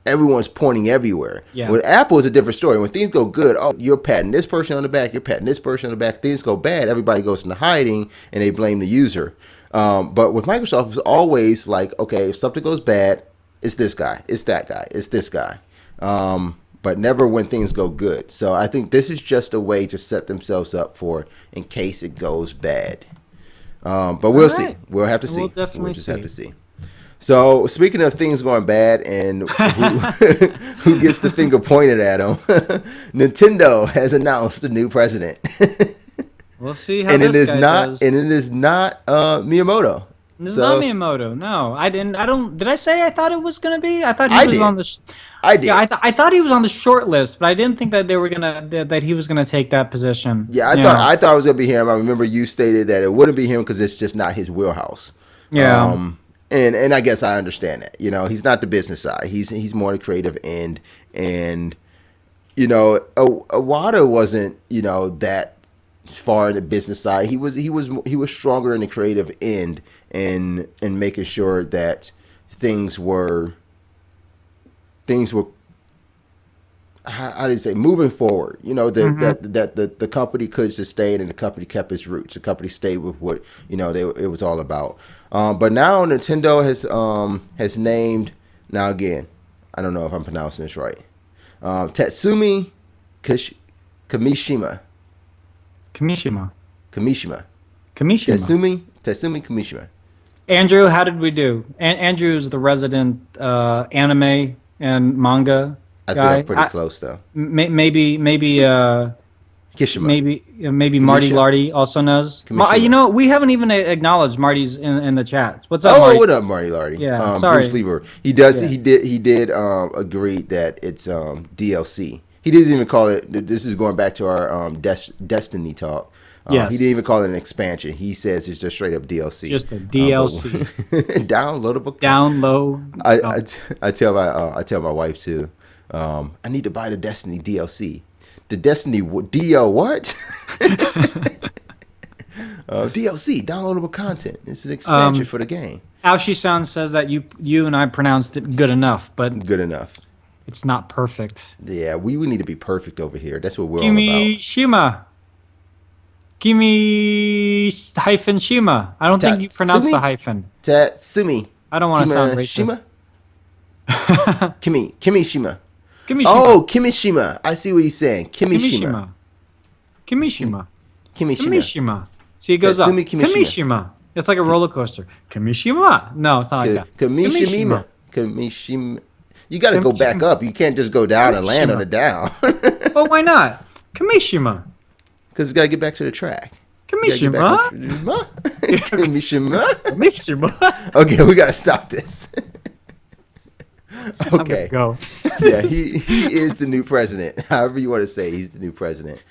everyone's pointing everywhere. Yeah. With Apple, it's a different story. When things go good, oh, you're patting this person on the back, you're patting this person on the back. Things go bad, everybody goes into hiding and they blame the user. But with Microsoft, it's always like, okay, if something goes bad, it's this guy, it's that guy, it's this guy. But never when things go good. So I think this is just a way to set themselves up for in case it goes bad. But we'll see. We'll have to see. We'll definitely We'll just have to see. So speaking of things going bad and who gets the finger pointed at them, Nintendo has announced a new president. We'll see how this guy does. And it is not Miyamoto. This is not Miyamoto. No, I didn't. I don't. Did I say I thought it was gonna be? I thought he was on the. I did. Yeah, I thought he was on the short list, but I didn't think that they were that he was gonna take that position. Yeah, I thought it was gonna be him. I remember you stated that it wouldn't be him because it's just not his wheelhouse. Yeah. And I guess I understand that. You know, he's not the business side. He's more the creative end. And you know, Iwata wasn't, you know, that far in the business side. He was stronger in the creative end and making sure that things were how do you say, moving forward. You know, that the company could sustain and the company kept its roots. The company stayed with what, you know, it was all about. But now Nintendo has named, now again, I don't know if I'm pronouncing this right, Tatsumi Kimishima. Kimishima. Tatsumi Kimishima. Andrew, how did we do? Andrew is the resident anime and manga I guy. think I'm pretty close though. Maybe Kishima. Maybe Marty Lardy also knows. You know, we haven't even acknowledged Marty's in the chat. What's up, Marty? What up, Marty Lardy? Yeah, sorry. Bruce Lieber. He does. Yeah. He did agree that it's DLC. He didn't even call it. This is going back to our Destiny talk. Yes. He didn't even call it an expansion. He says it's just straight up DLC. Just a DLC. Downloadable. Download. I tell my wife too. I need to buy the Destiny DLC. The Destiny DL what? DLC, downloadable content. It's an expansion for the game. Aoshi-san says that you and I pronounced it good enough, but good enough. It's not perfect. Yeah, we need to be perfect over here. That's what we're all about. Kimi-Shima. I don't think you pronounce the hyphen. Tatsumi. I don't want to sound racist. Kimishima. Kimishima. Kimishima. I see what he's saying. Kimishima. See, it goes up. Kimishima. Kimishima. It's like a roller coaster. Kimishima. No, it's not like that. Kimishima. You got to go back up. You can't just go down and land on the down. Well, why not? Kimishima. Because it's got to get back to the track. Kimishima. Kimishima. Okay, we got to stop this. Okay. Go. Yeah, he is the new president. However you want to say, he's the new president.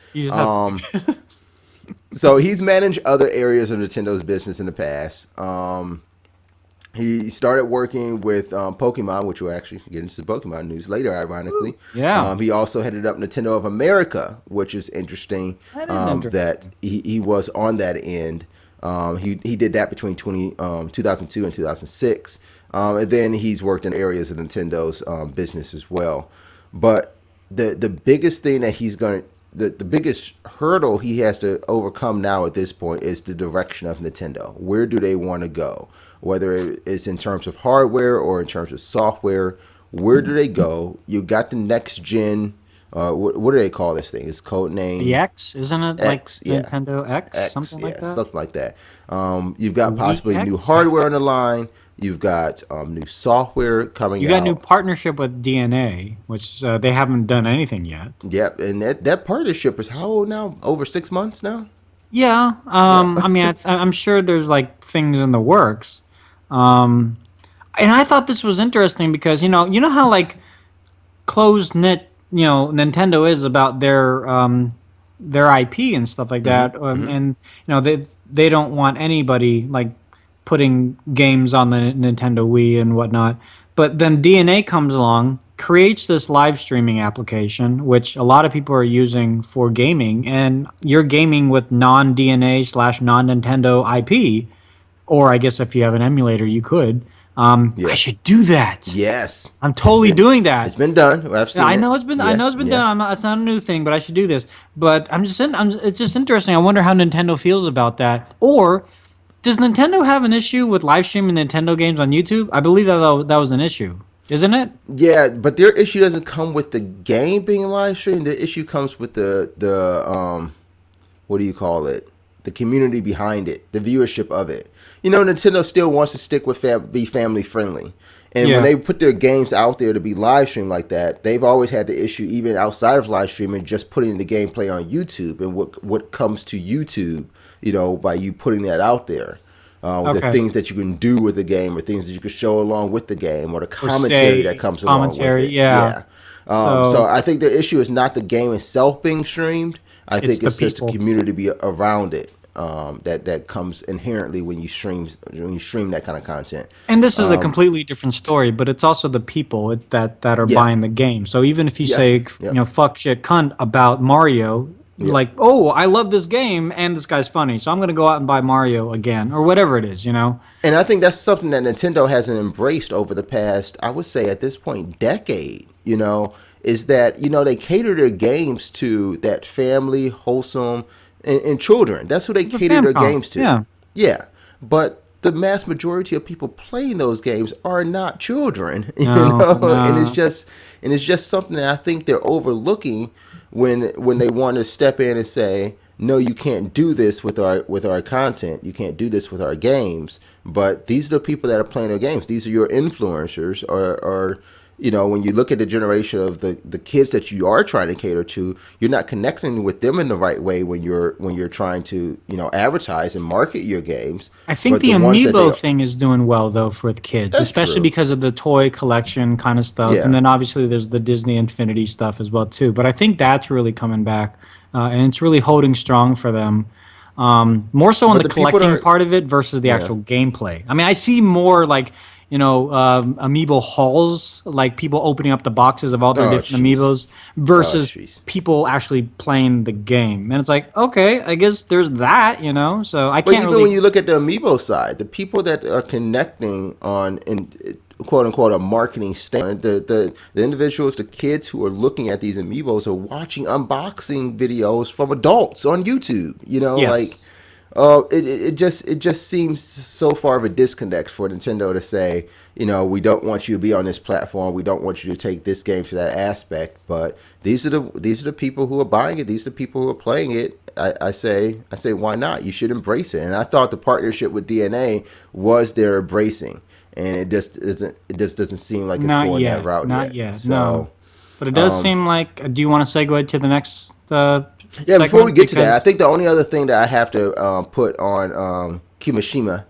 So he's managed other areas of Nintendo's business in the past. He started working with Pokemon, which we'll actually get into the Pokemon news later, ironically. Yeah. He also headed up Nintendo of America, which is interesting. That he was on that end. He did that between 2002 and 2006. And then he's worked in areas of Nintendo's business as well. But the biggest thing that the biggest hurdle he has to overcome now at this point is the direction of Nintendo. Where do they want to go? Whether it's in terms of hardware or in terms of software, where do they go? You got the next gen. What do they call this thing? It's code name. The X, isn't it? X, like Nintendo X, something like that. Something like that. You've got possibly new hardware on the line. You've got new software coming out. You got new partnership with DNA, which they haven't done anything yet. Yep, and that partnership is how old now? Over 6 months now? Yeah. I mean, I'm sure there's like things in the works. And I thought this was interesting because you know how like closed knit Nintendo is about their IP and stuff like that, and they don't want anybody like putting games on the Nintendo Wii and whatnot. But then DNA comes along, creates this live streaming application, which a lot of people are using for gaming, and you're gaming with non-DNA / non-Nintendo IP. or I guess if you have an emulator, you could. I Yeah. should do that. Yes. I'm totally doing that. It's been done. I've seen I it. know it's been. I Yeah. know it's been Yeah. done. It's not a new thing, but I should do this. But it's just interesting. I wonder how Nintendo feels about that. Or does Nintendo have an issue with live streaming Nintendo games on YouTube? I believe that was an issue, isn't it? Yeah, but their issue doesn't come with the game being live streamed. The issue comes with the what do you call it? The community behind it, the viewership of it. Nintendo still wants to stick with be family friendly. And when Yeah. they put their games out there to be live streamed like that, they've always had the issue, even outside of live streaming, just putting the gameplay on YouTube and what comes to YouTube, by you putting that out there. The Okay. things that you can do with the game, or things that you can show along with the game, or the Or commentary say that comes along with it. yeah. So I think the issue is not the game itself being streamed. I think the it's just the people. community around it that comes inherently when you stream that kind of content. And this is a completely different story, but it's also the people that are Yeah. buying the game. So even if you Yeah. say, Yeah. fuck shit cunt about Mario, Yeah. like, oh, I love this game and this guy's funny, so I'm going to go out and buy Mario again or whatever it is. And I think that's something that Nintendo hasn't embraced over the past, I would say at this point, decade, is that, they cater their games to that family, wholesome, and children. That's who they It's a cater their Famicom, games to. yeah. Yeah. But the mass majority of people playing those games are not children, No. and it's just something that I think they're overlooking when they want to step in and say, no, you can't do this with our content. You can't do this with our games. But these are the people that are playing their games. These are your influencers, or when you look at the generation of the kids that you are trying to cater to, you're not connecting with them in the right way when you're trying to advertise and market your games. I think But the ones that amiibo thing is doing well though for the kids, That's especially true. because of the toy collection kind of stuff, Yeah. and then obviously there's the Disney Infinity stuff as well too. But I think that's really coming back, and it's really holding strong for them. More so on But the the people collecting are- part of it versus the actual gameplay. I mean, I see more like amiibo hauls, like people opening up the boxes of all their Oh, different jeez. amiibos versus jeez. people actually playing the game. And it's like, okay, I guess there's that, So I But can't even really. when you look at the amiibo side, the people that are connecting on in quote unquote a marketing stand, the individuals, the kids who are looking at these amiibos are watching unboxing videos from adults on YouTube. Yes. Like it just seems so far of a disconnect for Nintendo to say, we don't want you to be on this platform. We don't want you to take this game to that aspect. But these are the people who are buying it. These are the people who are playing it. I say, why not? You should embrace it. And I thought the partnership with DNA was their embracing, and it just doesn't seem like it's Not going yet. that route Not yet. yet. So, No. But it does seem like. Do you want to segue to the next? yeah, before we segment? get to that, I Because- think the only other thing that I have to put on Kimishima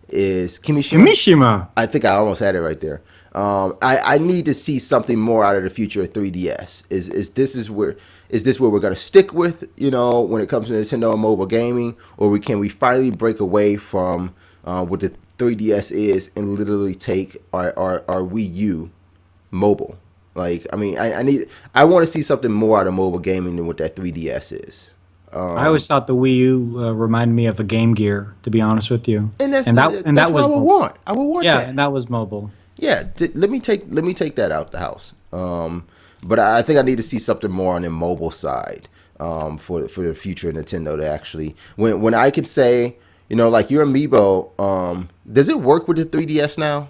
is Kimishima. Mishima. I think I almost had it right there. I need to see something more out of the future of 3DS. Is this where we're going to stick with, when it comes to Nintendo and mobile gaming, or can we finally break away from what the 3DS is and literally take our Wii U mobile? Like, I mean, I want to see something more out of mobile gaming than what that 3DS is. I always thought the Wii U reminded me of a Game Gear, to be honest with you. And that's that what was I would mobile. want. I would want Yeah, that. and that was mobile. Yeah, let me take that out the house. But I think I need to see something more on the mobile side for the future of Nintendo to actually when I could say, like your Amiibo, does it work with the 3DS now?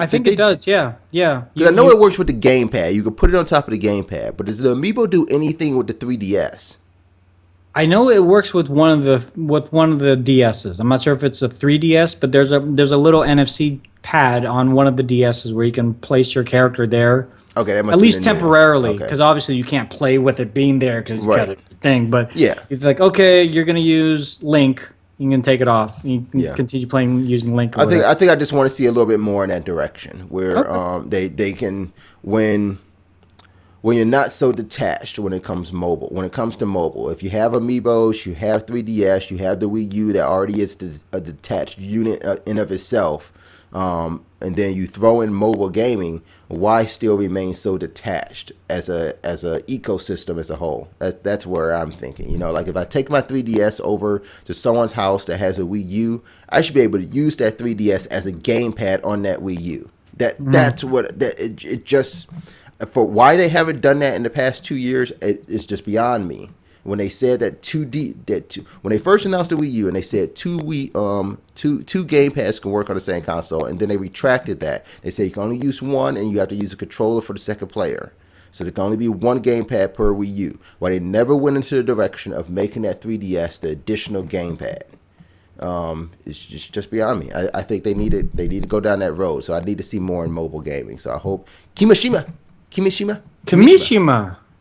I think it does. Yeah. 'Cause I know it works with the gamepad. You can put it on top of the gamepad, but does the Amiibo do anything with the 3DS? I know it works with one of the DSs. I'm not sure if it's a 3DS, but there's a little NFC pad on one of the DSs where you can place your character there. Okay, that must At be least the new one. temporarily, Okay. because obviously you can't play with it being there because you Right. got a thing. But Yeah. it's like, okay, you're gonna use Link, you can take it off. You can Yeah. continue playing using Link. Or I think whatever. I think I just want to see a little bit more in that direction where Okay. they can when when you're not so detached when it comes mobile. When it comes to mobile, if you have Amiibos, you have 3DS, you have the Wii U that already is a detached unit in of itself, and then you throw in mobile gaming, why still remain so detached as a ecosystem as a whole? That's where I'm thinking. You know, like if I take my 3DS over to someone's house that has a Wii U, I should be able to use that 3DS as a gamepad on that Wii U. That's what it just. For why they haven't done that in the past 2 years, it's just beyond me. When they said that when they first announced the Wii U and they said two gamepads can work on the same console, and then they retracted that. They said you can only use one and you have to use a controller for the second player. So there can only be one gamepad per Wii U. Why they never went into the direction of making that 3DS the additional gamepad. It's just beyond me. I think they need to go down that road. So I need to see more in mobile gaming. So I hope Kimishima.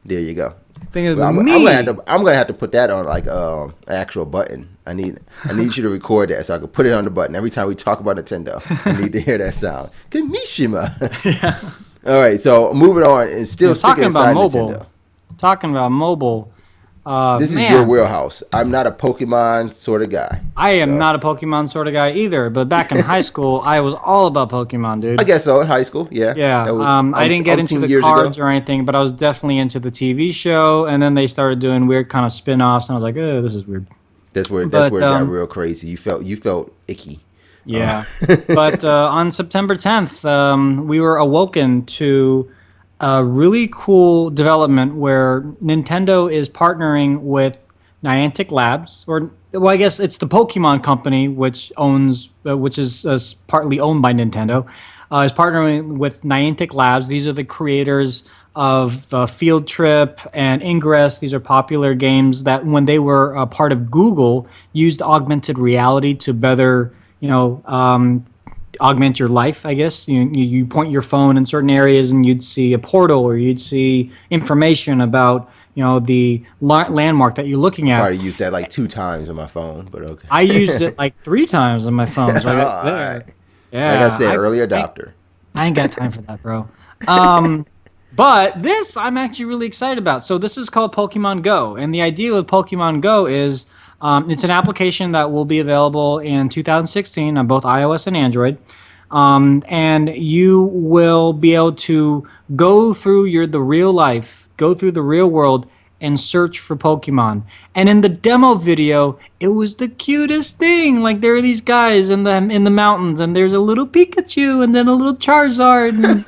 There you go. Well, I'm gonna have to put that on like an actual button. I need you to record that so I can put it on the button every time we talk about Nintendo. I need to hear that sound. Kimishima. Yeah. All right, so moving on and still sticking inside Nintendo. Talking about mobile. This is your wheelhouse. I'm not a Pokemon sort of guy. I am not a Pokemon sort of guy either, but back in high school, I was all about Pokemon, dude. I guess so, in high school, yeah. Yeah, I didn't get into the cards or anything, but I was definitely into the TV show, and then they started doing weird kind of spin-offs, and I was like, oh, this is weird. That's where it got real crazy. You felt icky. Yeah, but on September 10th, we were awoken to a really cool development where Nintendo is partnering with Niantic Labs, I guess it's the Pokemon Company, which is partly owned by Nintendo, is partnering with Niantic Labs. These are the creators of Field Trip and Ingress. These are popular games that, when they were a part of Google, used augmented reality to better, augment your life, I guess. You point your phone in certain areas and you'd see a portal, or you'd see information about the landmark that you're looking at. I already used that like 2 times on my phone, but okay. I used it like 3 times on my phone. So right. Yeah, like I said, early adopter. I ain't got time for that, bro. But this I'm actually really excited about. So this is called Pokemon Go, and the idea with Pokemon Go is it's an application that will be available in 2016 on both iOS and Android. And you will be able to go through the real world and search for Pokemon. And in the demo video, it was the cutest thing. Like, there are these guys in the mountains, and there's a little Pikachu, and then a little Charizard, and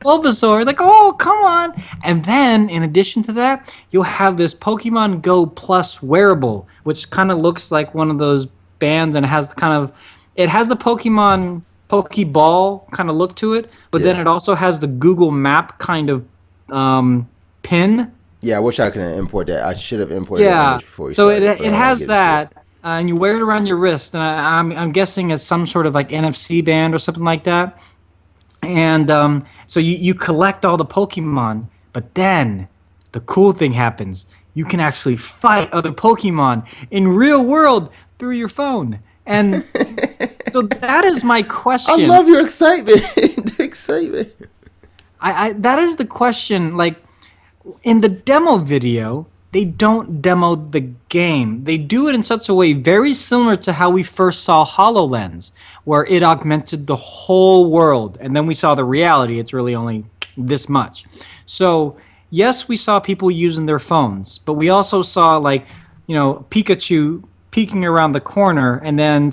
Bulbasaur. Like, oh, come on. And then, in addition to that, you'll have this Pokemon Go Plus wearable, which kind of looks like one of those bands, and it has the Pokemon Pokeball kind of look to it, but then it also has the Google Map kind of pin. Yeah, I wish I could import that. I should have imported that image before. So it has that, and you wear it around your wrist, and I'm guessing it's some sort of like NFC band or something like that. And so you collect all the Pokemon, but then the cool thing happens. You can actually fight other Pokemon in real world through your phone. And so that is my question. I love your excitement. The excitement. That is the question. Like, in the demo video, they don't demo the game. They do it in such a way very similar to how we first saw HoloLens, where it augmented the whole world. And then we saw the reality. It's really only this much. So, yes, we saw people using their phones, but we also saw, like, Pikachu peeking around the corner, and then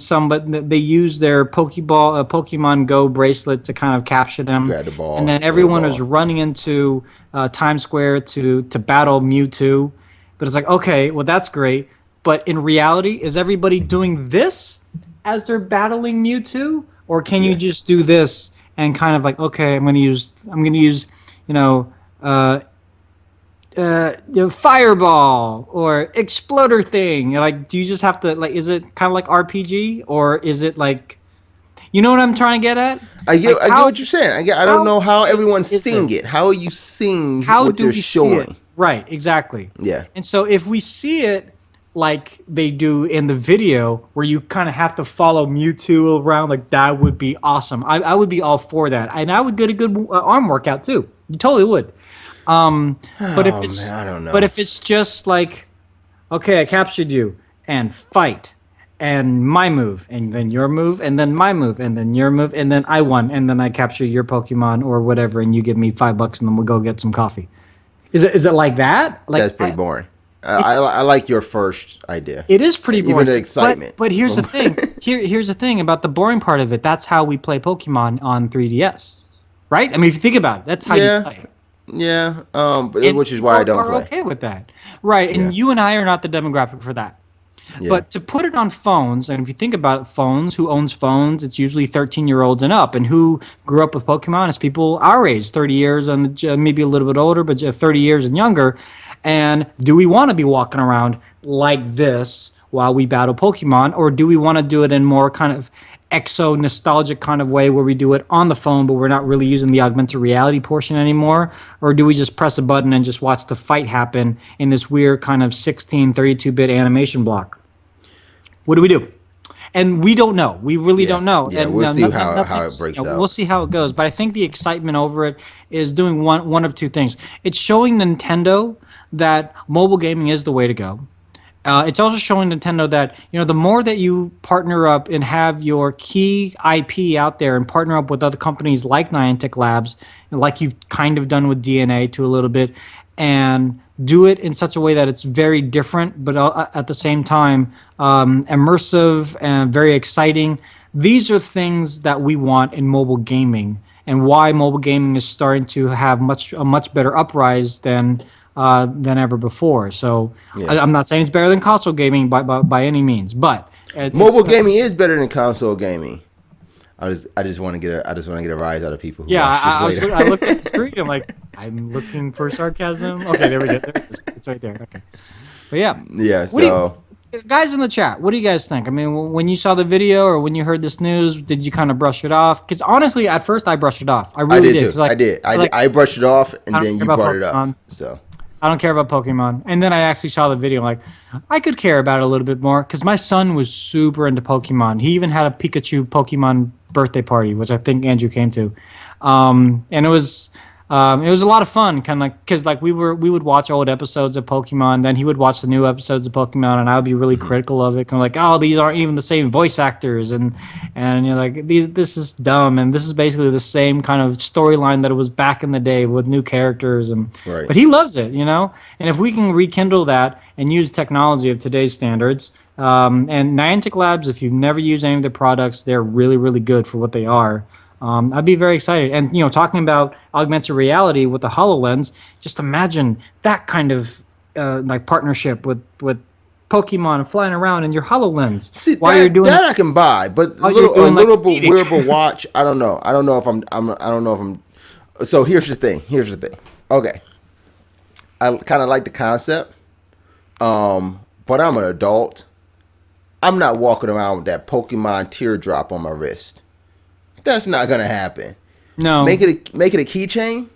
they use their Pokemon Go bracelet to kind of capture them. Grab the ball, and then everyone is running into Times Square to battle Mewtwo. But it's like, okay, well, that's great. But in reality, is everybody doing this as they're battling Mewtwo? Or can you just do this and kind of like, okay, I'm gonna use fireball or exploder thing? Like, do you just have to, like, is it kind of like RPG, or is it like, you know what I'm trying to get at? I get what you're saying. I don't know how everyone's seeing it. How are you seeing what they're showing? Right, exactly. Yeah. And so if we see it like they do in the video, where you kind of have to follow Mewtwo around, like, that would be awesome. I would be all for that. And I would get a good arm workout too. You totally would. But if Oh it's man, I don't but know. if it's just like, okay, I captured you and fight, and my move, and then your move, and then my move, and then your move, and then I won, and then I capture your Pokemon or whatever, and you give me $5, and then we'll go get some coffee. Is it like that? Like That's pretty boring. I like your first idea. it is pretty Even boring. the excitement. But here's the thing. Here's the thing about the boring part of it. That's how we play Pokemon on 3DS, right? I mean, if you think about it, that's how you Yeah, play. yeah. And Which is why I people don't are play. okay with that, right? Yeah, And you and I are not the demographic for that. yeah. But to put it on phones, and if you think about phones, who owns phones? It's usually 13-year-olds and up. And who grew up with Pokemon is people our age, 30 years and maybe a little bit older, but 30 years and younger. And do we want to be walking around like this while we battle Pokemon? Or do we want to do it in more kind of exo nostalgic kind of way where we do it on the phone, but we're not really using the augmented reality portion anymore? Or do we just press a button and just watch the fight happen in this weird kind of 16, 32-bit animation block? What do we do? And we don't know. We really Yeah. don't know. Yeah, And we'll see how it nothing's- breaks you know, out. We'll see how it goes. But I think the excitement over it is doing one of two things. It's showing Nintendo that mobile gaming is the way to go. It's also showing Nintendo that, the more that you partner up and have your key IP out there and partner up with other companies like Niantic Labs, like you've kind of done with DNA to a little bit, and do it in such a way that it's very different, but at the same time immersive and very exciting. These are things that we want in mobile gaming, and why mobile gaming is starting to have a much better uprise than ever before. So Yeah. I'm not saying it's better than console gaming by any means, but Mobile gaming is better than console gaming. I just want to get a rise out of people. Who yeah, watch this later. I looked at the screen. I'm like, I'm looking for sarcasm. Okay, there we go. There it is. It's right there. Okay, but yeah. Yeah. What do So guys in the chat, what do you guys think? I mean, when you saw the video or when you heard this news, did you kind of brush it off? Because honestly, at first I brushed it off. I I really did too. 'cause, like, I did. like, I brushed it off, and I don't then care you about brought it up. Pokemon. So I don't care about Pokemon. And then I actually saw the video. Like, I could care about it a little bit more because my son was super into Pokemon. He even had a Pikachu Pokemon birthday party, which I think Andrew came to. And it was a lot of fun, kind of like because like we would watch old episodes of Pokemon, then he would watch the new episodes of Pokemon, and I would be really critical of it, kind of like, oh, these aren't even the same voice actors, and you're like, this is dumb, and this is basically the same kind of storyline that it was back in the day with new characters, and Right. but he loves it, and if we can rekindle that and use technology of today's standards. And Niantic Labs, if you've never used any of their products, they're really, really good for what they are. I'd be very excited. And, talking about augmented reality with the HoloLens, just imagine that kind of like partnership with Pokemon and flying around in your HoloLens see while that, you're doing that I can buy, but while you're doing, a like, little bit eating. wearable watch. I don't know. I don't know if I'm. So here's the thing. Okay, I kind of like the concept, but I'm an adult. I'm not walking around with that Pokemon teardrop on my wrist. That's not gonna happen. No, Make it a keychain,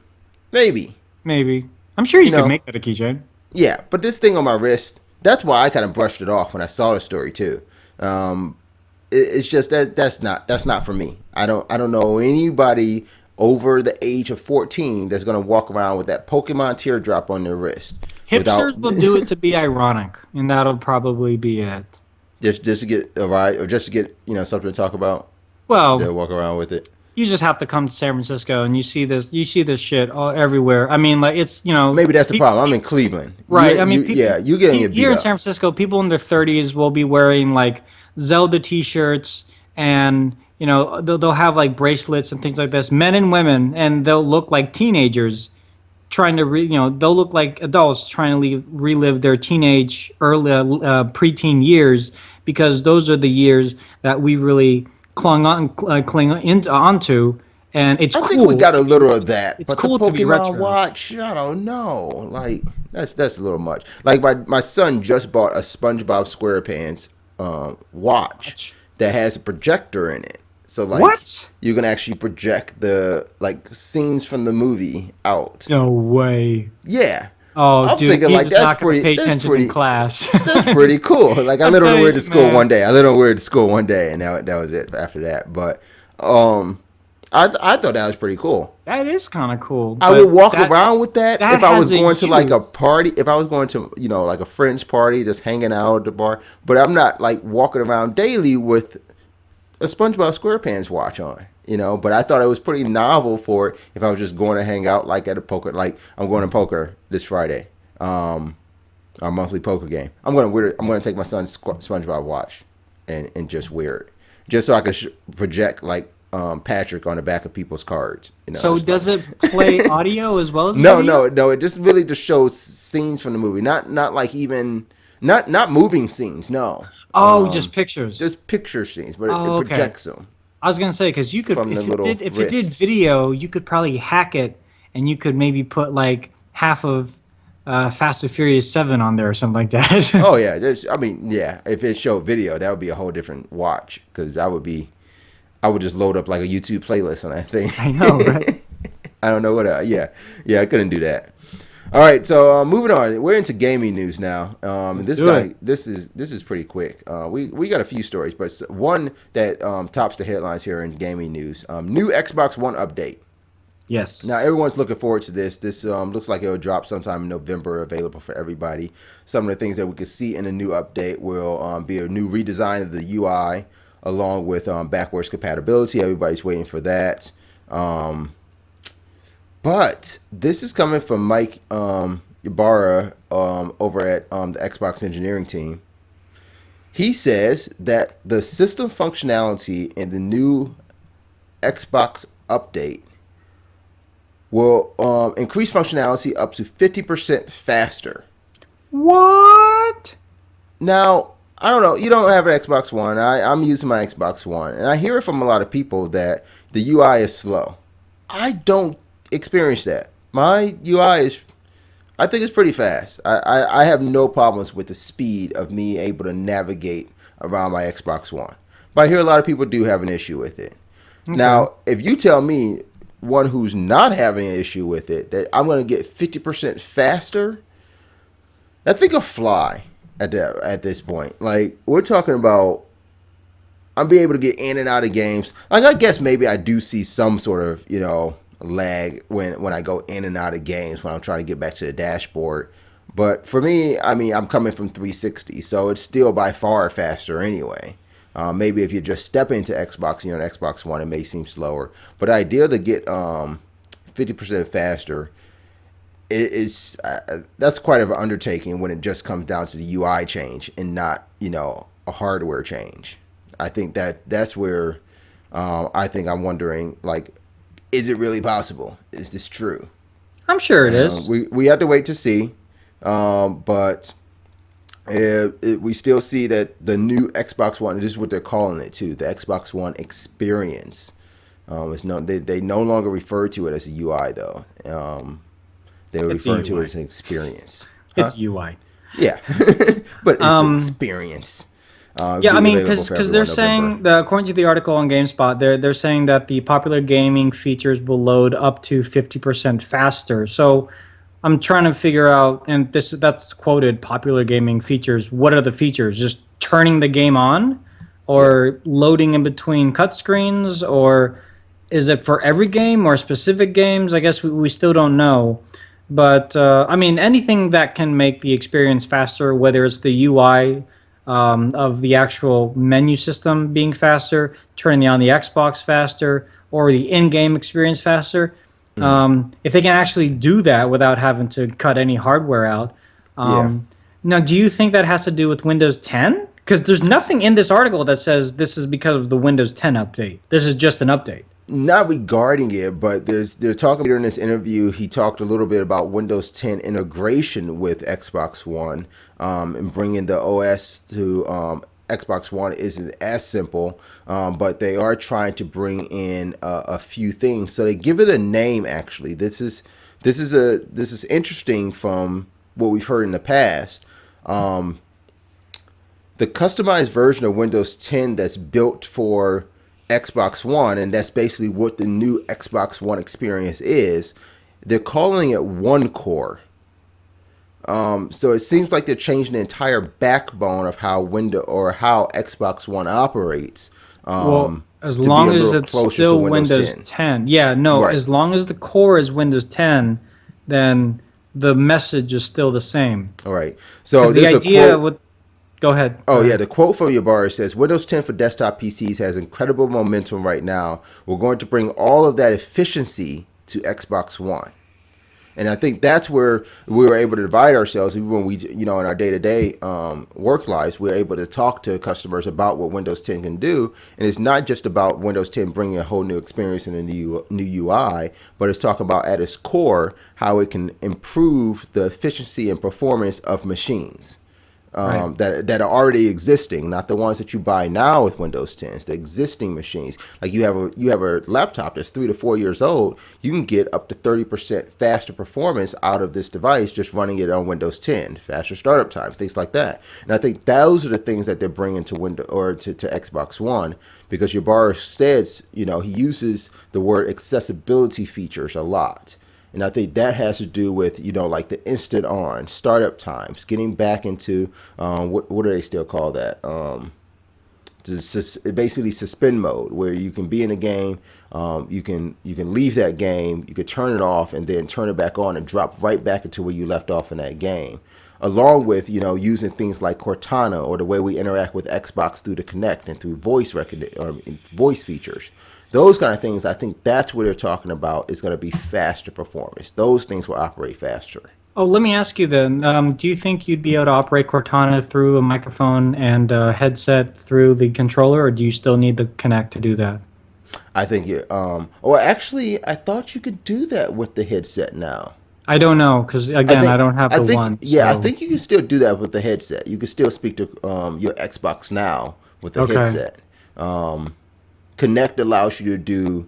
maybe. maybe. I'm sure you know, could make that a keychain. Yeah, but this thing on my wrist, that's why I kind of brushed it off when I saw the story too. It's just that's not for me. I don't know anybody over the age of 14 that's gonna walk around with that Pokemon teardrop on their wrist. Hipsters will do it to be ironic, and that'll probably be it. just to get a ride, or just to get something to talk about. Well, They'll walk around with it. you just have to come to San Francisco and you see this shit all everywhere. I mean, like, it's Maybe that's the problem. I'm in Cleveland, right? I mean, people, you getting it beat here in up. San Francisco, people in their 30s will be wearing like Zelda T-shirts, and they'll have like bracelets and things like this. Men and women, and they'll look like teenagers trying to they'll look like adults trying to relive their teenage, early preteen years, because those are the years that we really onto, and it's I cool. think we got a little of that. It's but cool the to be Pokemon retro. watch, I don't know. Like that's a little much. Like my son just bought a SpongeBob SquarePants watch that has a projector in it. So like What? you can actually project the like scenes from the movie out. No way. Yeah. Oh, I'm dude, thinking you're like just that's not gonna pretty. pay That's attention pretty. in class. That's pretty cool. Like I literally wear it to school man. one day. I literally wear it to school one day, and that was it after that. But I thought that was pretty cool. That is kind of cool. I would walk around with that that if I was has a going to like a use. party. If I was going to, like a friend's party, just hanging out at the bar. But I'm not like walking around daily with a SpongeBob SquarePants watch on. But I thought it was pretty novel for if I was just going to hang out like at a poker. Like I'm going to poker this Friday, our monthly poker game. I'm going to take my son's SpongeBob watch and just wear it, just so I can project like Patrick on the back of people's cards. So does it play audio as well as no, video? no. It just really just shows scenes from the movie, not like even not moving scenes. No. Oh, just pictures. Just picture scenes, but Oh, it okay. projects them I was gonna say because you could, from the little if it did wrist. video, you could probably hack it, and you could maybe put like half of Fast and Furious 7 on there or something like that. Oh yeah, yeah. If it showed video, that would be a whole different watch because I would just load up like a YouTube playlist on that thing. I know, right? I don't know what. Yeah, I couldn't do that. All right, so moving on, we're into gaming news now. This is pretty quick. We got a few stories, but one that tops the headlines here in gaming news. New Xbox One update. Yes. Now everyone's looking forward to this. This looks like it will drop sometime in November, available for everybody. Some of the things that we could see in the new update will be a new redesign of the UI, along with backwards compatibility. Everybody's waiting for that. But this is coming from Mike Ybarra over at the Xbox engineering team. He says that the system functionality in the new Xbox update will increase functionality up to 50% faster. What? Now, I don't know. You don't have an Xbox One. I'm using my Xbox One, and I hear it from a lot of people that the UI is slow. I don't experience that. My UI I think it's pretty fast. I have no problems with the speed of me able to navigate around my Xbox One. But I hear a lot of people do have an issue with it. Okay. Now, if you tell me, one who's not having an issue with it, that I'm going to get 50% faster, I think a fly at this point. Like, we're talking about I'm being able to get in and out of games. Like, I guess maybe I do see some sort of, lag when I go in and out of games when I'm trying to get back to the dashboard. But for me, I'm coming from 360, so it's still by far faster anyway. Maybe if you just step into Xbox, an Xbox One, it may seem slower. But the idea to get 50% faster that's quite of an undertaking when it just comes down to the UI change and not, a hardware change. I think that's where I think I'm wondering, like, is it really possible? Is this true? I'm sure it is. We have to wait to see, but we still see that the new Xbox One, this is what they're calling it too, the Xbox One experience. They no longer refer to it as a UI though. They were referring to it as an experience. It's UI. Yeah, but it's an experience. Yeah, because they're saying that according to the article on GameSpot, they're saying that the popular gaming features will load up to 50% faster. So I'm trying to figure out, and that's quoted, popular gaming features. What are the features? Just turning the game on, or loading in between cut screens, or is it for every game or specific games? I guess we still don't know. But anything that can make the experience faster, whether it's the UI. Of the actual menu system being faster, turning on the Xbox faster, or the in-game experience faster. If they can actually do that without having to cut any hardware out. Now, do you think that has to do with Windows 10? Because there's nothing in this article that says this is because of the Windows 10 update. This is just an update. Not regarding it, but they're talking later in this interview. He talked a little bit about Windows 10 integration with Xbox One, and bringing the OS to Xbox One isn't as simple, but they are trying to bring in a few things. So they give it a name. Actually, this is interesting from what we've heard in the past. The customized version of Windows 10 that's built for Xbox One, and that's basically what the new Xbox One experience is. They're calling it One Core. So it seems like they're changing the entire backbone of how Xbox One operates. As to be long a as little it's closer to still Windows Windows 10. 10. Yeah, no, Right. as long as the core is Windows 10, then the message is still the same. All right. So Because the there's a idea quote. with, go ahead. Oh Go yeah, ahead. the quote from your bar says Windows 10 for desktop PCs has incredible momentum right now. We're going to bring all of that efficiency to Xbox One. And I think that's where we were able to divide ourselves. Even when we, in our day-to-day work lives, we're able to talk to customers about what Windows 10 can do. And it's not just about Windows 10 bringing a whole new experience and a new UI, but it's talking about at its core how it can improve the efficiency and performance of machines. Right. That are already existing, not the ones that you buy now with Windows 10s, the existing machines. Like you have a laptop that's 3 to 4 years old, you can get up to 30% faster performance out of this device just running it on Windows 10, faster startup times, things like that. And I think those are the things that they're bringing to Windows or to Xbox One, because your bar says, he uses the word accessibility features a lot. And I think that has to do with, like the instant on startup times, getting back into what do they still call that? Basically suspend mode, where you can be in a game, you can leave that game, you can turn it off, and then turn it back on and drop right back into where you left off in that game. Along with using things like Cortana, or the way we interact with Xbox through the Kinect and through voice recognition or voice features. Those kind of things, I think that's what they're talking about, is going to be faster performance. Those things will operate faster. Oh, let me ask you then. Do you think you'd be able to operate Cortana through a microphone and a headset through the controller, or do you still need the Kinect to do that? I think actually, I thought you could do that with the headset now. I don't know, because again, I don't have the one. Yeah, I So. think you can still do that with the headset. You can still speak to your Xbox Now with the Okay. headset. Connect allows you to do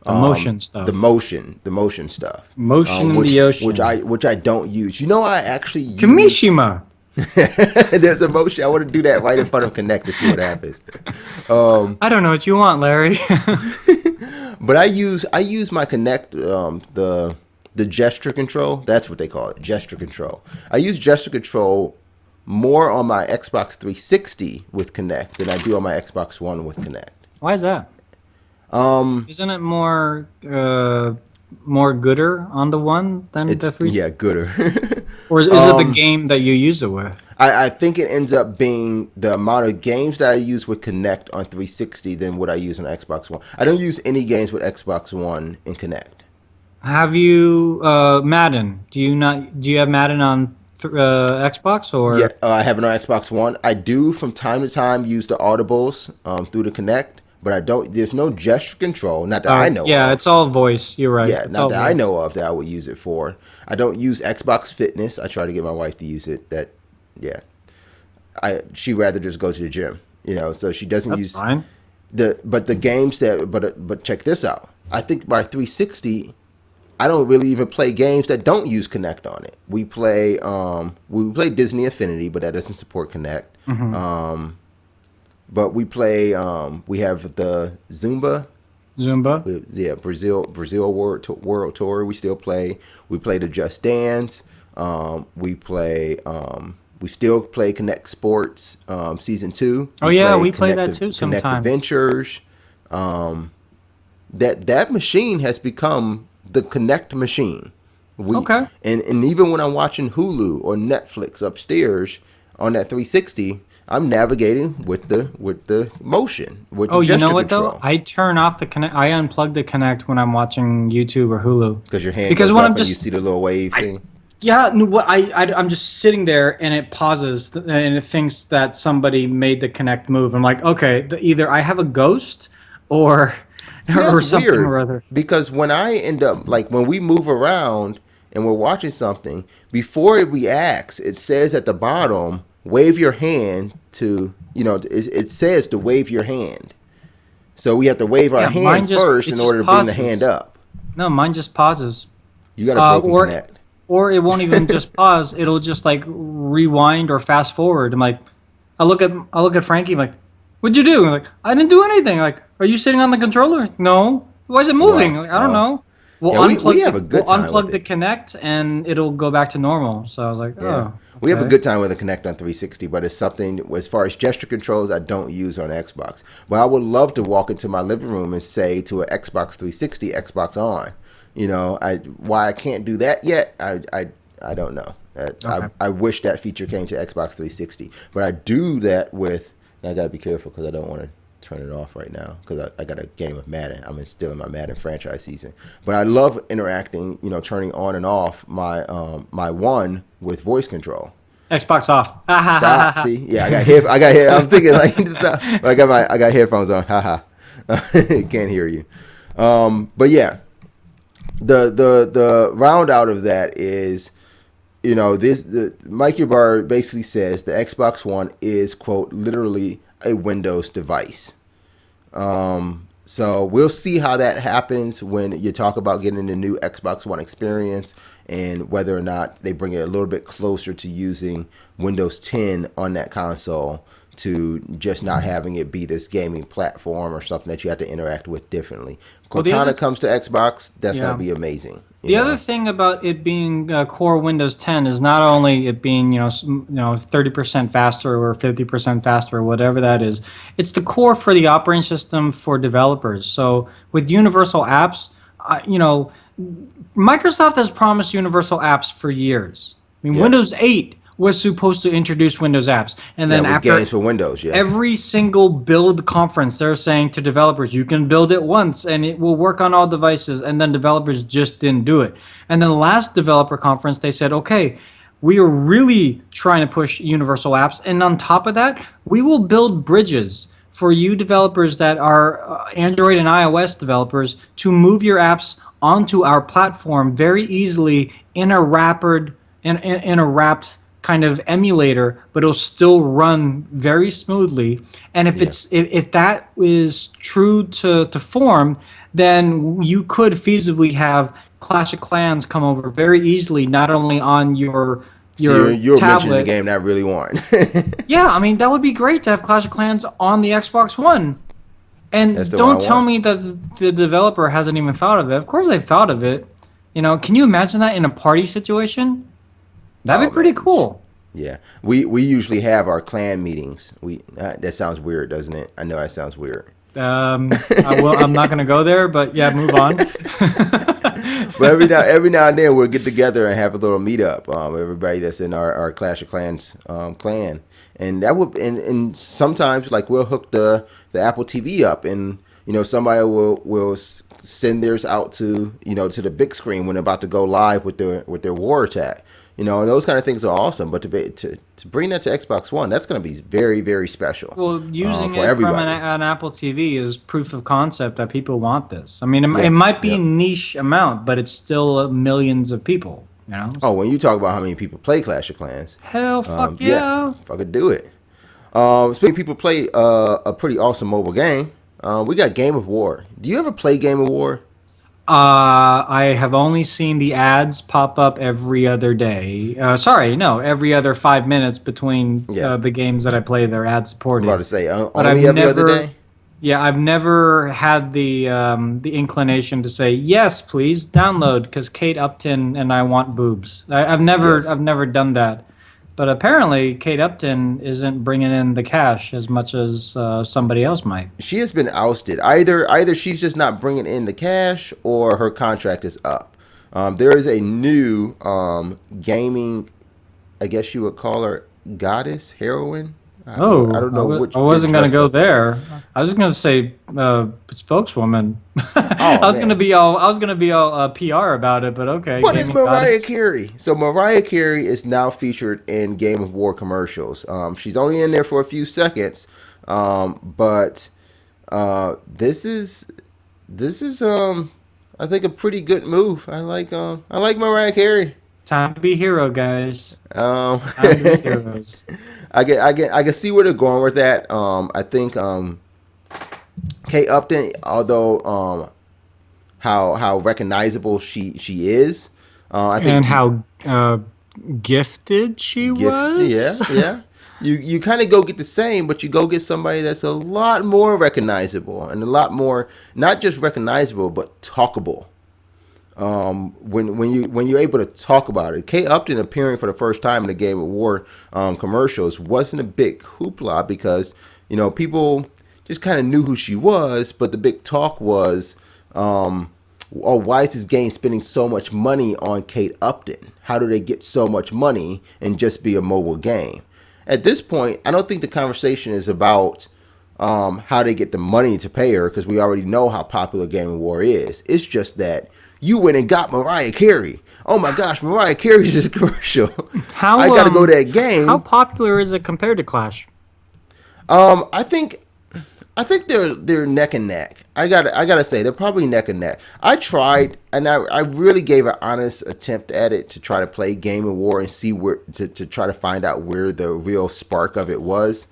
The motion stuff. the motion stuff. Motion in which, the ocean. which I don't use. I actually use. Kimishima. There's a motion. I want to do that right in front of Connect to see what happens. I don't know what you want, Larry. But I use my Connect, the gesture control. That's what they call it, gesture control. I use gesture control more on my Xbox 360 with Connect than I do on my Xbox One with Connect. Why is that? Isn't it more gooder on the one than the three? Yeah, gooder. Or is it the game that you use it with? I think it ends up being the amount of games that I use with Connect on 360 than what I use on Xbox One. I don't use any games with Xbox One in Connect. Have you Madden? Do you have Madden on Xbox or? Yeah, I have it on Xbox One. I do from time to time use the audibles through the Connect, but I don't. There's no gesture control, not that I know of. Yeah, it's all voice. You're right. Yeah, It's not all that I voice. know of that I would use it for. I don't use Xbox Fitness. I try to get my wife to use it. She rather just go to the gym, so she doesn't That's use fine. the games that. But check this out. I think my 360. I don't really even play games that don't use Connect on it. We play Disney Infinity, but that doesn't support Connect. Mm-hmm. But we play we have the Zumba. Brazil World Tour. We still play. We play the Just Dance. We still play Connect Sports Season 2. Oh yeah, we play that too sometimes. Connect Adventures. That machine has become the Connect machine. Okay. And even when I'm watching Hulu or Netflix upstairs on that 360, I'm navigating with the motion, with the gesture you know what control. though? I turn off the Connect. I unplug the Connect when I'm watching YouTube or Hulu. Because your hand Because goes when up I'm and just you see the little wave thing. Yeah, no, what I'm just sitting there and it pauses and it thinks that somebody made the Connect move. I'm like, okay, either I have a ghost or See, or that's something weird, or other. because when I end up, like when we move around and we're watching something, before it reacts, it says at the bottom, wave your hand to, it says to wave your hand. So we have to wave our hand first in order to bring the hand up. No, mine just pauses. You got a broken Connect. Or it won't even just pause. It'll just like rewind or fast forward. I'm like, I look at Frankie. I'm like, what'd you do? I'm like, I didn't do anything. Like, are you sitting on the controller? No. Why is it moving? Wow. Like, I don't know. We'll Yeah, we have a good time unplug with the it. Connect and it'll go back to normal. So I was like, Yeah. oh, We have a okay. good time with the Kinect on 360, but it's something as far as gesture controls I don't use on Xbox. But I would love to walk into my living room and say to an Xbox 360, Xbox on. Why I can't do that yet, I don't know. Okay. I wish that feature came to Xbox 360, but I do that with. And I gotta be careful because I don't want to turn it off right now because I got a game of Madden. I'm still in my Madden franchise season, but I love interacting. Turning on and off my one with voice control. Xbox off. Stop. See, yeah, I got head. I'm thinking like I got headphones on. Haha, can't hear you. But yeah, the round out of that is, Mike Ybarra basically says the Xbox One is, quote, literally a Windows device. So we'll see how that happens when you talk about getting the new Xbox One experience and whether or not they bring it a little bit closer to using Windows 10 on that console to just not having it be this gaming platform or something that you have to interact with differently. Well, Cortana comes to Xbox, that's yeah. going to be amazing. The other thing about it being core Windows 10 is not only it being 30% faster or 50% faster or whatever that is. It's the core for the operating system for developers. So with universal apps, Microsoft has promised universal apps for years. I mean, Yeah. Windows 8 was supposed to introduce Windows apps, and then with after games for Windows, yeah. every single build conference, they're saying to developers, you can build it once and it will work on all devices, and then developers just didn't do it. And then the last developer conference, they said, okay, we are really trying to push universal apps, and on top of that, we will build bridges for you developers that are Android and iOS developers to move your apps onto our platform very easily in a wrapped kind of emulator, but it'll still run very smoothly. And if that is true to form, then you could feasibly have Clash of Clans come over very easily, not only on your You're mentioning tablet. the game that I really want. Yeah, I mean that would be great to have Clash of Clans on the Xbox One. And That's the one don't I tell want. me that the developer hasn't even thought of it. Of course they've thought of it. Can you imagine that in a party situation? That'd be pretty cool. Yeah, we usually have our clan meetings. That sounds weird, doesn't it? I know that sounds weird. I'm not going to go there, but yeah, move on. But every now and then we'll get together and have a little meetup. Everybody that's in our Clash of Clans clan, and that would and sometimes like we'll hook the Apple TV up, and somebody will send theirs out to to the big screen when they're about to go live with their war attack. And those kind of things are awesome. But to bring that to Xbox One, that's going to be very, very special. Well, using for it from everybody. an Apple TV is proof of concept that people want this. I mean, it might be a niche amount, but it's still millions of people. Oh, when you talk about how many people play Clash of Clans, Hell, fuck yeah. fucking do it. Speaking of people play a pretty awesome mobile game, we got Game of War. Do you ever play Game of War? I have only seen the ads pop up every other day. Every other 5 minutes between the games that I play. They're ad supported. I'm about to say But only every other day. Yeah, I've never had the inclination to say yes, please download because Kate Upton and I want boobs. I've never done that. But apparently, Kate Upton isn't bringing in the cash as much as somebody else might. She has been ousted. Either she's just not bringing in the cash, or her contract is up. There is a new gaming, I guess you would call her goddess, heroine. I don't know which. I wasn't gonna go there. I was just gonna say spokeswoman. I was gonna be all PR about it, but okay. But it's Mariah goddess. Carey. So Mariah Carey is now featured in Game of War commercials. She's only in there for a few seconds, but this is I think a pretty good move. I like Mariah Carey. Time to be hero, guys. Time to be heroes. I can see where they're going with that. I think Kate Upton, although how recognizable she is, I think, and how gifted she was. Yeah. You kind of go get the same, but you go get somebody that's a lot more recognizable and a lot more not just recognizable but talkable. when you're able to talk about it. Kate Upton appearing for the first time in the Game of War commercials wasn't a big hoopla because people just kind of knew who she was, but the big talk was, oh, why is this game spending so much money on Kate Upton? How do they get so much money and just be a mobile game? At this point, I don't think the conversation is about how they get the money to pay her, because we already know how popular Game of War is. It's just that you went and got Mariah Carey. Oh my gosh, Mariah Carey's in a commercial. I got to go to that game. How popular is it compared to Clash? I think they're neck and neck. I gotta say they're probably neck and neck. I tried, and I really gave an honest attempt at it to try to play Game of War and see where to try to find out where the real spark of it was,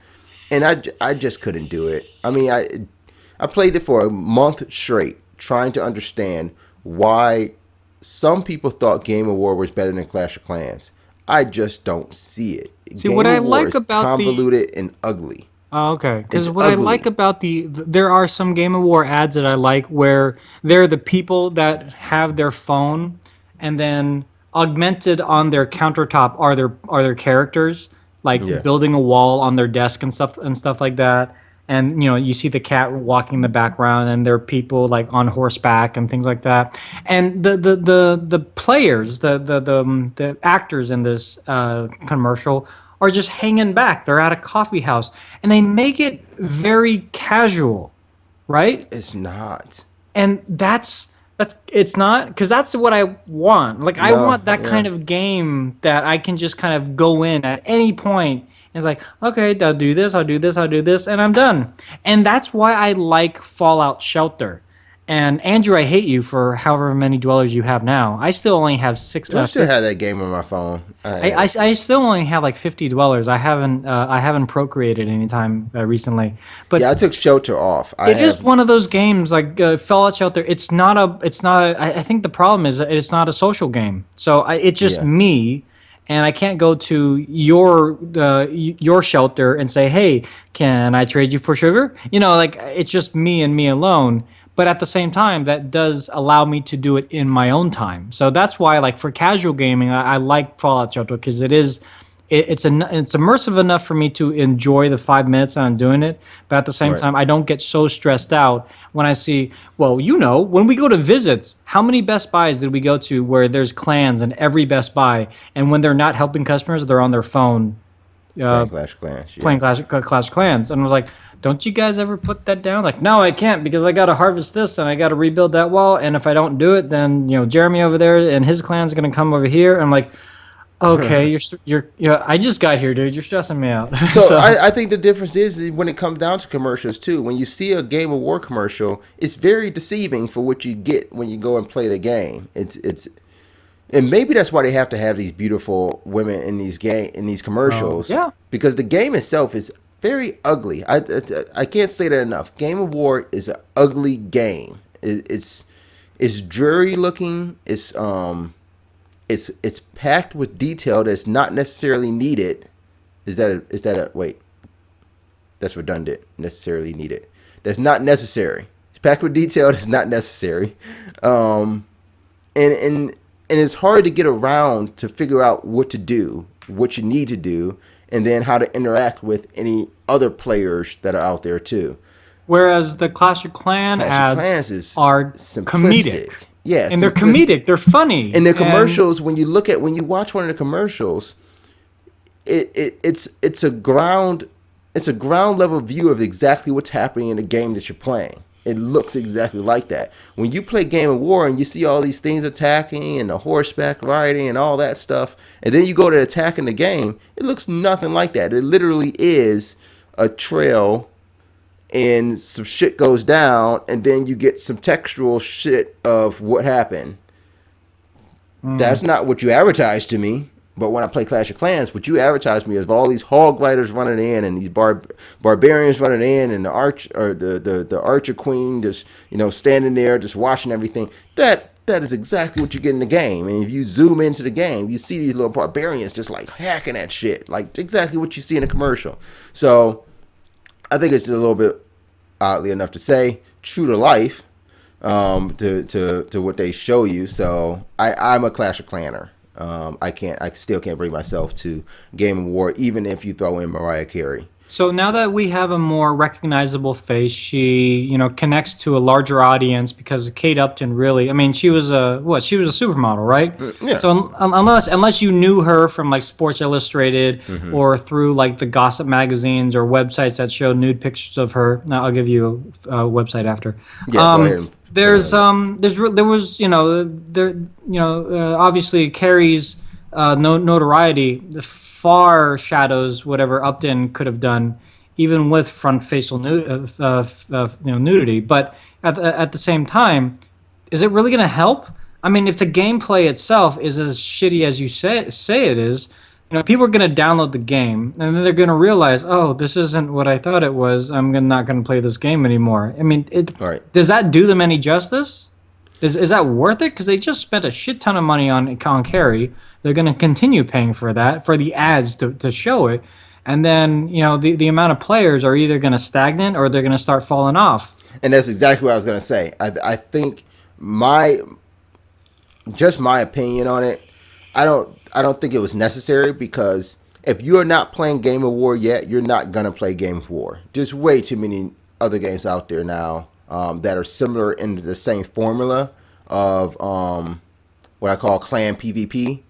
and I just couldn't do it. I mean, I played it for a month straight trying to understand why some people thought Game of War was better than Clash of Clans. I just don't see it. See, Game what of I War like is about convoluted and ugly. Oh, okay. Because It's what I ugly. like about there are some Game of War ads that I like where they're the people that have their phone, and then augmented on their countertop are their characters, like Yeah. building a wall on their desk and stuff like that. And you see the cat walking in the background, and there are people like on horseback and things like that. And the players, the actors in this commercial are just hanging back. They're at a coffee house, and they make it very casual, right? It's not. And that's it's not, because that's what I want. Like I No, want that yeah. kind of game that I can just kind of go in at any point. It's like, okay, I'll do this, I'll do this, I'll do this, and I'm done. And that's why I like Fallout Shelter. And Andrew, I hate you for however many dwellers you have now. I still only have six. I still have that game on my phone. I still only have like 50 dwellers. I haven't procreated anytime recently. But Yeah, I took Shelter off. it is one of those games like Fallout Shelter. It's not a. I think the problem is that it's not a social game. So it's just Yeah. me, and I can't go to your shelter and say, "Hey, can I trade you for sugar?" Like it's just me and me alone. But at the same time, that does allow me to do it in my own time. So that's why, like for casual gaming, I like Fallout Shelter because it's immersive enough for me to enjoy the 5 minutes that I'm doing it. But at the same Right. time, I don't get so stressed out when I see, well, when we go to visits, how many Best Buys did we go to where there's clans in every Best Buy, and when they're not helping customers, they're on their phone playing Clash of Clans. Yeah. playing Clash of Clans, and I was like, don't you guys ever put that down? Like, no, I can't, because I got to harvest this and I got to rebuild that wall, and if I don't do it, then Jeremy over there and his clan's gonna come over here. I'm like, okay, you're I just got here, dude. You're stressing me out. So I think the difference is when it comes down to commercials too. When you see a Game of War commercial, it's very deceiving for what you get when you go and play the game. And maybe that's why they have to have these beautiful women in these commercials. yeah. Because the game itself is very ugly. I can't say that enough. Game of War is an ugly game. It's dreary looking. It's packed with detail that's not necessarily needed. Is that a wait? That's redundant. Necessarily needed. That's not necessary. It's packed with detail that's not necessary. And it's hard to get around to figure out what to do, what you need to do, and then how to interact with any other players that are out there too. Whereas the Clash of Clans ads are comedic. Yes, and they're comedic. They're funny. And the commercials, when you watch one of the commercials, it's a ground level view of exactly what's happening in the game that you're playing. It looks exactly like that. When you play Game of War and you see all these things attacking and the horseback riding and all that stuff, and then you go to attacking the game, it looks nothing like that. It literally is a trail and some shit goes down, and then you get some textual shit of what happened. That's not what you advertised to me. But when I play Clash of Clans, what you advertise me is all these hog gliders running in and these barbarians running in, and the archer queen just standing there just watching everything. That is exactly what you get in the game. And if you zoom into the game, you see these little barbarians just like hacking at shit, like exactly what you see in a commercial. So I think it's a little bit, oddly enough to say, true to life. to what they show you. So I'm a Clash of Clanner. I still can't bring myself to Game of War, even if you throw in Mariah Carey. So now that we have a more recognizable face, she, connects to a larger audience because Kate Upton really, I mean, she was a supermodel, right? Yeah. So unless you knew her from like Sports Illustrated or through like the gossip magazines or websites that show nude pictures of her. Now I'll give you a website after. Yeah, go ahead. Obviously Carrie's notoriety far shadows whatever Upton could have done, even with front facial nudity. But at the same time, is it really going to help? I mean, if the gameplay itself is as shitty as you say it is, people are going to download the game and then they're going to realize, oh, this isn't what I thought it was. I'm not going to play this game anymore. I mean, Right. Does that do them any justice? Is that worth it? Because they just spent a shit ton of money on Carey. They're going to continue paying for that, for the ads to show it. And then, the amount of players are either going to stagnate or they're going to start falling off. And that's exactly what I was going to say. I think my opinion on it, I don't think it was necessary, because if you are not playing Game of War yet, you're not going to play Game of War. There's way too many other games out there now that are similar in the same formula of what I call clan PvP.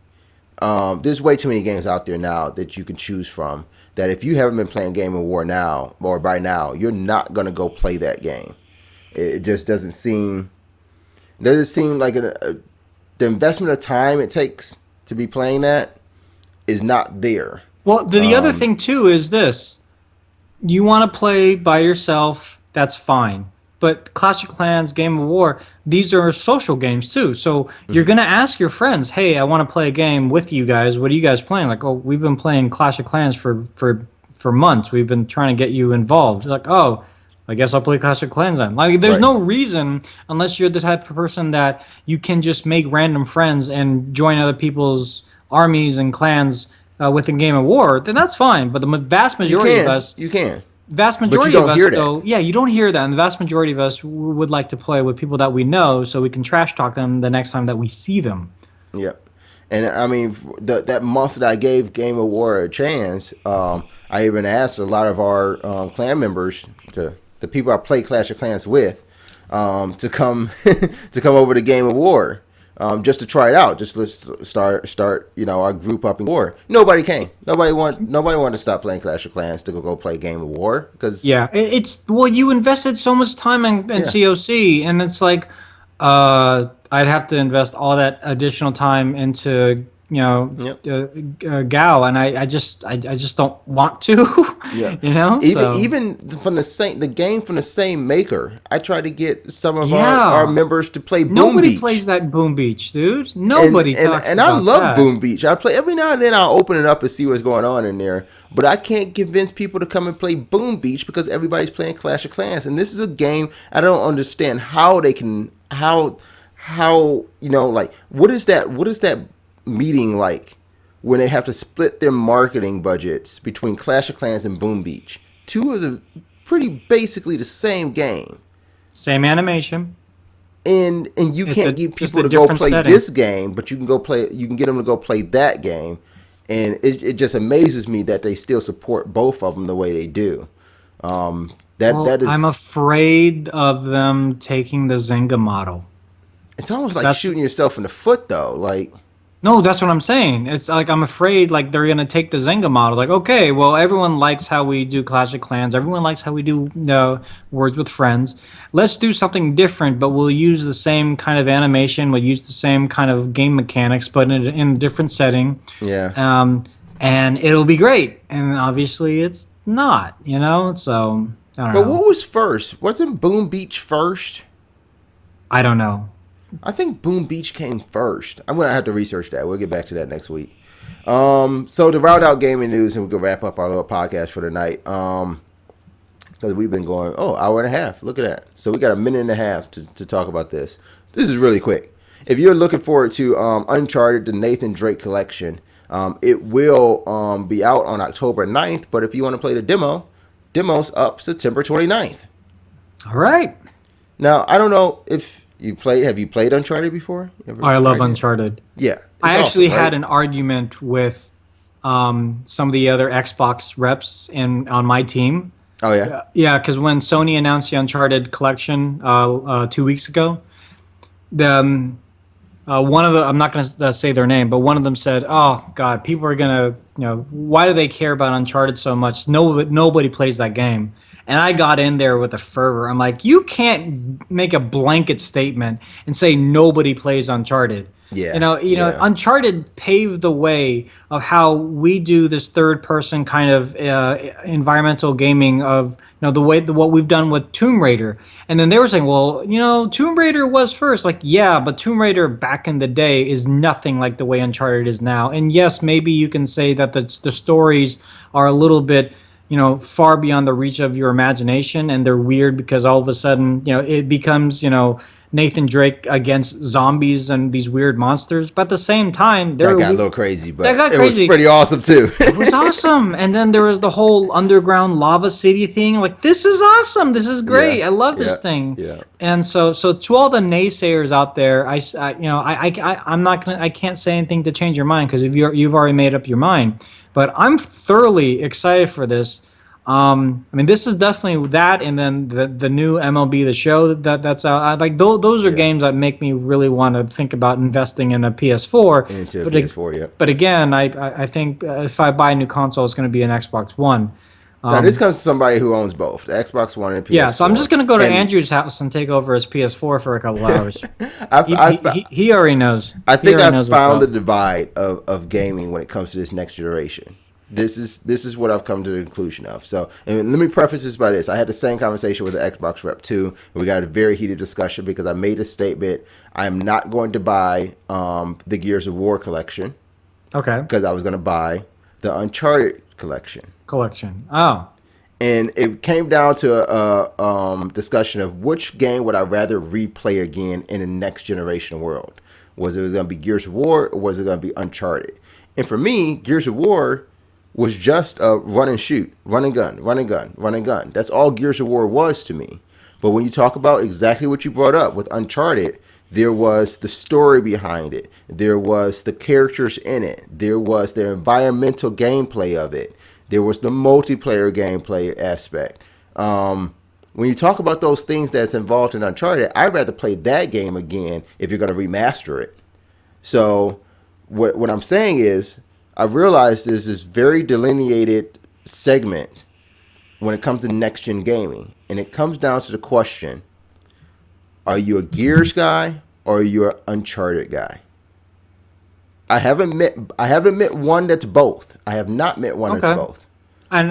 There's way too many games out there now that you can choose from, that if you haven't been playing Game of War now, or by now, you're not going to go play that game. It just doesn't seem like the investment of time it takes to be playing that is not there. Well, the other thing too is this. You want to play by yourself, that's fine. But Clash of Clans, Game of War, these are social games too. So you're going to ask your friends, hey, I want to play a game with you guys. What are you guys playing? Like, oh, we've been playing Clash of Clans for months. We've been trying to get you involved. Like, oh, I guess I'll play Clash of Clans then. Like, there's no reason, unless you're the type of person that you can just make random friends and join other people's armies and clans within Game of War, then that's fine. But the vast majority of us... You can. Vast majority of us, though, yeah, you don't hear that. And the vast majority of us would like to play with people that we know so we can trash talk them the next time that we see them. Yep. And I mean, that month that I gave Game of War a chance, I even asked a lot of our clan members, the people I play Clash of Clans with, to come over to Game of War. Just to try it out, just let's start our group up in war. Nobody came. Nobody wanted to stop playing Clash of Clans to go play Game of War, because you invested so much time in COC, and it's like I'd have to invest all that additional time into Gao, and I just don't want to. Yeah. Even from the game from the same maker, I tried to get some of our members to play Boom Beach. Nobody plays that Boom Beach, dude. Nobody talks and about I love that. Boom Beach. I play every now and then. I'll open it up and see what's going on in there, but I can't convince people to come and play Boom Beach because everybody's playing Clash of Clans, and this is a game I don't understand how they can what is that meeting like when they have to split their marketing budgets between Clash of Clans and Boom Beach? Two of the pretty basically the same game. Same animation. And you can't get people to go play this game, but you can get them to go play that game. And it just amazes me that they still support both of them the way they do. That is, I'm afraid of them taking the Zynga model. It's almost like shooting yourself in the foot, though. Like, no, that's what I'm saying. It's like I'm afraid like they're gonna take the Zynga model. Like, okay, well, everyone likes how we do Clash of Clans. Everyone likes how we do Words with Friends. Let's do something different, but we'll use the same kind of animation. We'll use the same kind of game mechanics, but in a different setting. Yeah. And it'll be great. And obviously, it's not. So I don't know. But what was first? Wasn't Boom Beach first? I don't know. I think Boom Beach came first. I'm going to have to research that. We'll get back to that next week. So to round out gaming news, and we can wrap up our little podcast for the night, because we've been going, hour and a half. Look at that. So we got a minute and a half to talk about this. This is really quick. If you're looking forward to Uncharted, the Nathan Drake collection, it will be out on October 9th. But if you want to play the demo's up September 29th. All right. Now, I don't know if Have you played Uncharted before? I love tried it? Uncharted. Yeah, it's I actually awesome, right? had an argument with some of the other Xbox reps on my team. Oh yeah, Yeah, because when Sony announced the Uncharted collection 2 weeks ago, the one of the I'm not going to say their name, but one of them said, "Oh God, people are gonna, why do they care about Uncharted so much? Nobody plays that game." And I got in there with a fervor. I'm like, you can't make a blanket statement and say nobody plays Uncharted. yeah, yeah. Uncharted paved the way of how we do this third person kind of environmental gaming of what we've done with Tomb Raider. And then they were saying, well, Tomb Raider was first. Like, yeah, but Tomb Raider back in the day is nothing like the way Uncharted is now. And yes, maybe you can say that the stories are a little bit far beyond the reach of your imagination, and they're weird because all of a sudden it becomes Nathan Drake against zombies and these weird monsters. But at the same time, That got a little crazy, but that got it was crazy. pretty awesome too. It was awesome. And then there was the whole underground lava city thing. Like, this is awesome. This is great. Yeah, I love this yeah, thing. yeah. And so to all the naysayers out there, I'm not gonna, I can't say anything to change your mind because if you've already made up your mind. But I'm thoroughly excited for this. This is definitely that, and then the new MLB The Show that's out. Those are Yeah. games that make me really want to think about investing in a PS4. Into a But PS4, yeah. But again, I think if I buy a new console, it's going to be an Xbox One. Now this comes to somebody who owns both the Xbox One and PS4. Yeah, so I'm just going to go to And Andrew's house and take over his PS4 for a couple hours. I He already knows. I He think already I knows what's found the up. divide of gaming when it comes to this next generation. This is what I've come to the conclusion of. So, and let me preface this by this: I had the same conversation with the Xbox rep too, and we got a very heated discussion because I made a statement: I am not going to buy the Gears of War collection Okay. because I was going to buy the Uncharted collection. Collection. Oh. And it came down to a discussion of which game would I rather replay again in the next generation world. Was it going to be Gears of War or was it going to be Uncharted? And for me, Gears of War was just a run and shoot, run and gun, run and gun, run and gun. That's all Gears of War was to me. But when you talk about exactly what you brought up with Uncharted, there was the story behind it. There was the characters in it. There was the environmental gameplay of it. There was the multiplayer gameplay aspect. When you talk about those things that's involved in Uncharted, I'd rather play that game again if you're going to remaster it. So what I'm saying is, I realized there's this very delineated segment when it comes to next-gen gaming. And it comes down to the question, are you a Gears guy or are you an Uncharted guy? I haven't met one that's both. I have not met one that's both. And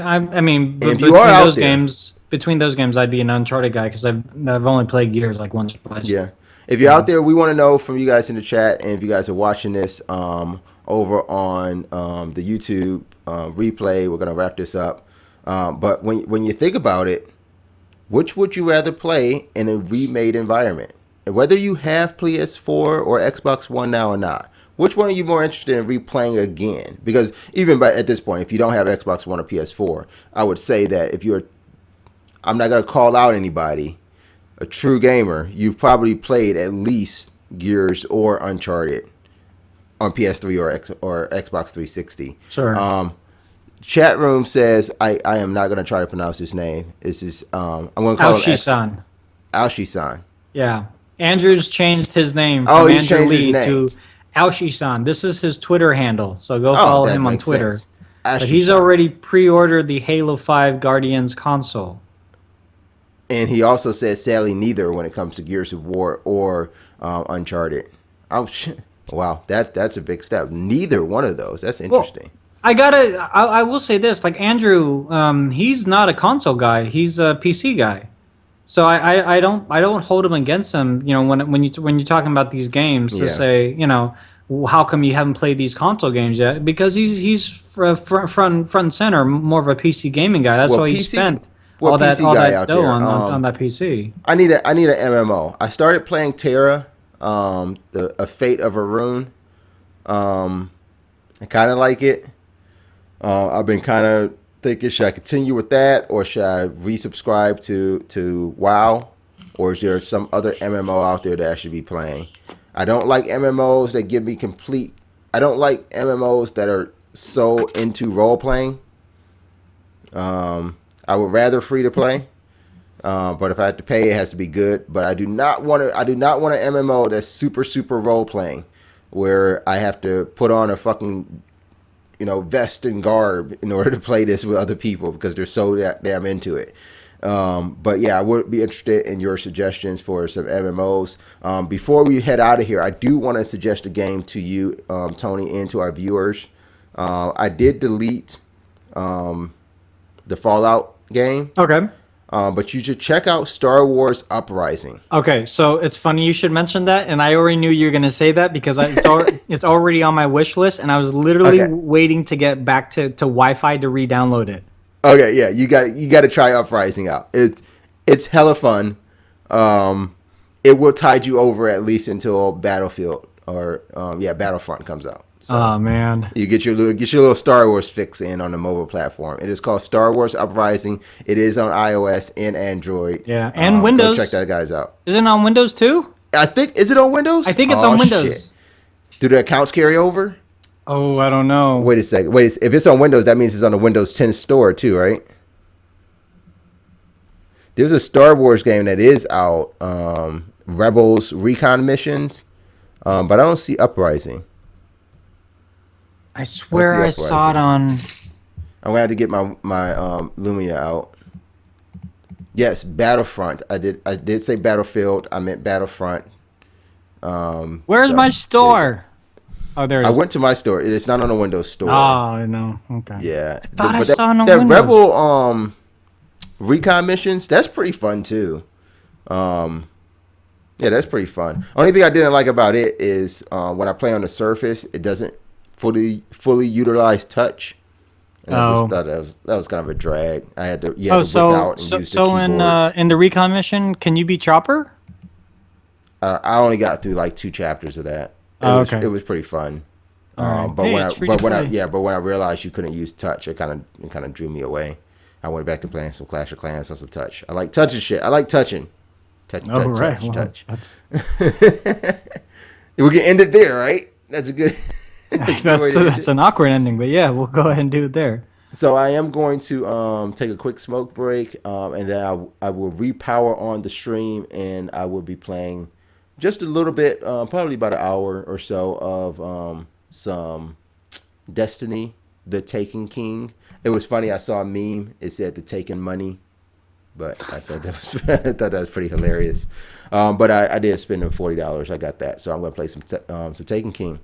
if you are out there, between those games, I'd be an Uncharted guy because I've only played Gears like once or twice. Yeah. If you're out there, we want to know from you guys in the chat, and if you guys are watching this over on the YouTube replay, we're gonna wrap this up. But when you think about it, which would you rather play in a remade environment? And whether you have PS4 or Xbox One now or not, which one are you more interested in replaying again? Because even at this point, if you don't have Xbox One or PS4, I would say that I'm not gonna call out anybody, a true gamer, you've probably played at least Gears or Uncharted on PS3 or Xbox 360. Sure. Chat room says I am not going to try to pronounce his name. This is I'm going to call him Aoshi-san. Aoshi-san. Yeah. Andrew's changed his name Oh, from he Andrew changed his Lee name. to Aoshi-san. This is his Twitter handle, so go follow that him on makes Twitter. sense. But Aoshi-san. he's already pre-ordered the Halo 5 Guardians console. And he also said sadly neither when it comes to Gears of War or Uncharted. Wow, that's a big step. Neither one of those. That's interesting. Well, I will say this, like Andrew, he's not a console guy. He's a PC guy. So I don't hold him against him, when you're talking about these games to say, how come you haven't played these console games yet? Because he's front and center, more of a PC gaming guy. That's why he spent all that dough on that PC. I need an MMO. I started playing Terra, a Fate of Arun. I kind of like it. I've been kind of thinking, should I continue with that or should I resubscribe to WoW? or is there some other MMO out there that I should be playing? I don't like MMOs that give me complete. I don't like MMOs that are so into role playing. I would rather free to play. But if I have to pay, it has to be good. But I do not want to. I do not want an MMO that's super role playing, where I have to put on a fucking, vest and garb in order to play this with other people because they're so damn into it. But yeah, I would be interested in your suggestions for some MMOs. Before we head out of here, I do want to suggest a game to you, Tony, and to our viewers. I did delete the Fallout game. Okay. But you should check out Star Wars Uprising. Okay, so it's funny you should mention that, and I already knew you were going to say that because it's already on my wish list, and I was literally waiting to get back to Wi-Fi to re-download it. Okay, yeah, you got to try Uprising out. It's hella fun. It will tide you over at least until Battlefield or Battlefront comes out. So oh man, you get your little Star Wars fix in on the mobile platform. It is called Star Wars Uprising. It is on iOS and Android. Yeah, and Windows. Go check that guys out. Is it on Windows too? Is it on Windows? I think it's on Windows. Shit. Do the accounts carry over? Oh, I don't know. Wait a second. If it's on Windows, that means it's on the Windows 10 store too, right? There's a Star Wars game that is out, Rebels Recon Missions, but I don't see Uprising. I swear I saw it on. I'm gonna have to get my Lumia out. Yes, Battlefront. I did say Battlefield. I meant Battlefront. Where's my store? Oh, there it is. I went to my store. It's not on the Windows store. Oh no. Okay. Yeah. I thought I saw it on that Windows. Rebel Recon missions. That's pretty fun too. Yeah, that's pretty fun. Only thing I didn't like about it is when I play on the Surface, it doesn't fully utilize touch. And I just thought that was kind of a drag. I had to whip out and use the keyboard. So in the recon mission, can you be Chopper? I only got through like 2 chapters of that. It was pretty fun. Right. But hey, when I realized you couldn't use touch, it kind of drew me away. I went back to playing some Clash of Clans on some touch. I like touching shit. I like touching. Touch. That's We can end it there, right? That's a good. that's an awkward ending, but yeah, we'll go ahead and do it there. So I am going to take a quick smoke break, and then I will repower on the stream, and I will be playing just a little bit, probably about an hour or so of some Destiny, The Taken King. It was funny. I saw a meme. It said The Taken Money, but I thought that was pretty hilarious. But I did spend the $40. I got that, so I'm going to play some Taken King.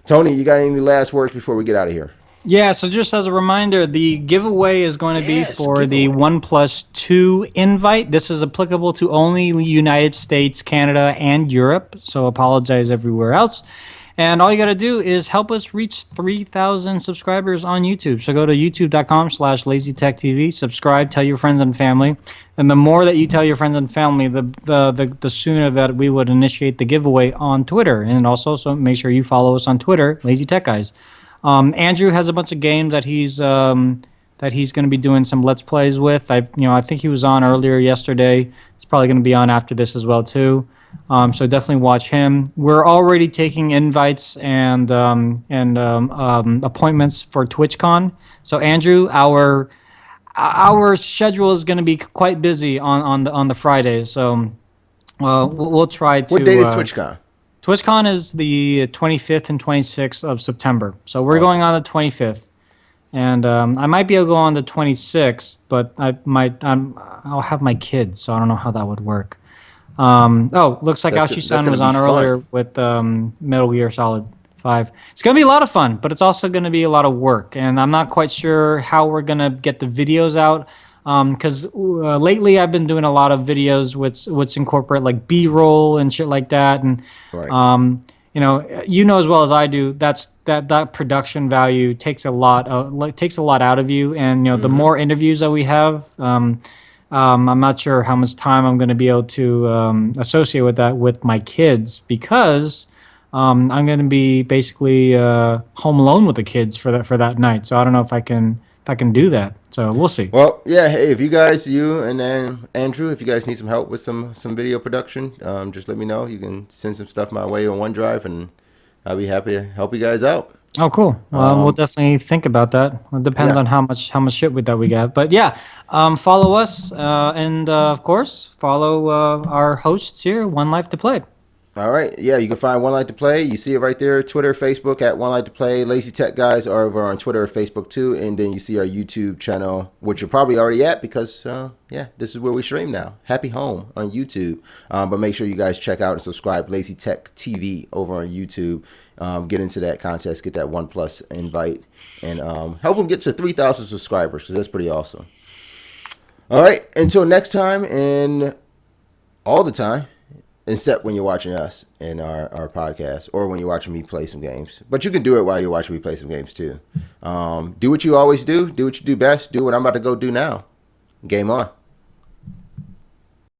Tony, you got any last words before we get out of here? Yeah, so just as a reminder, the giveaway is going to be for the 1+2 invite. This is applicable to only United States, Canada, and Europe, so apologize everywhere else. And all you got to do is help us reach 3,000 subscribers on YouTube. So go to youtube.com/LazyTechTV, subscribe, tell your friends and family. And the more that you tell your friends and family, the sooner that we would initiate the giveaway on Twitter. And also, so make sure you follow us on Twitter, Lazy Tech Guys. Andrew has a bunch of games that he's going to be doing some Let's Plays with. I think he was on earlier yesterday. He's probably going to be on after this as well too. So definitely watch him. We're already taking invites and appointments for TwitchCon. So Andrew, our schedule is going to be quite busy on the Friday. So we'll try to. What date is TwitchCon? TwitchCon is the 25th and 26th of September. So we're going on the 25th. And I might be able to go on the 26th, but I'll have my kids, so I don't know how that would work. Looks like Aoshi-san was on earlier with Metal Gear Solid 5. It's going to be a lot of fun, but it's also going to be a lot of work. And I'm not quite sure how we're going to get the videos out. Because lately I've been doing a lot of videos which incorporate like B-roll and shit like that, and right. You know as well as I do that production value takes a lot out of you, and the more interviews that we have, I'm not sure how much time I'm going to be able to associate with that with my kids, because I'm going to be basically home alone with the kids for that night. So I don't know if I can if I can do that. So we'll see. Well, yeah. Hey, if you guys, you and then Andrew, if you guys need some help with some video production, just let me know. You can send some stuff my way on OneDrive, and I'll be happy to help you guys out. Oh, cool. We'll definitely think about that. It depends Yeah. on how much shit that we get. But yeah, follow us, and of course, follow our hosts here, One Life to Play. All right. Yeah, you can find One Light to Play. You see it right there. Twitter, Facebook at One Light to Play. Lazy Tech guys are over on Twitter or Facebook too. And then you see our YouTube channel, which you're probably already at because, this is where we stream now. Happy Home on YouTube. But make sure you guys check out and subscribe LazyTechTV over on YouTube. Get into that contest, get that OnePlus invite, and help them get to 3,000 subscribers because that's pretty awesome. All right. Until next time and all the time. Except when you're watching us in our podcast or when you're watching me play some games. But you can do it while you're watching me play some games too. Do what you always do. Do what you do best. Do what I'm about to go do now. Game on.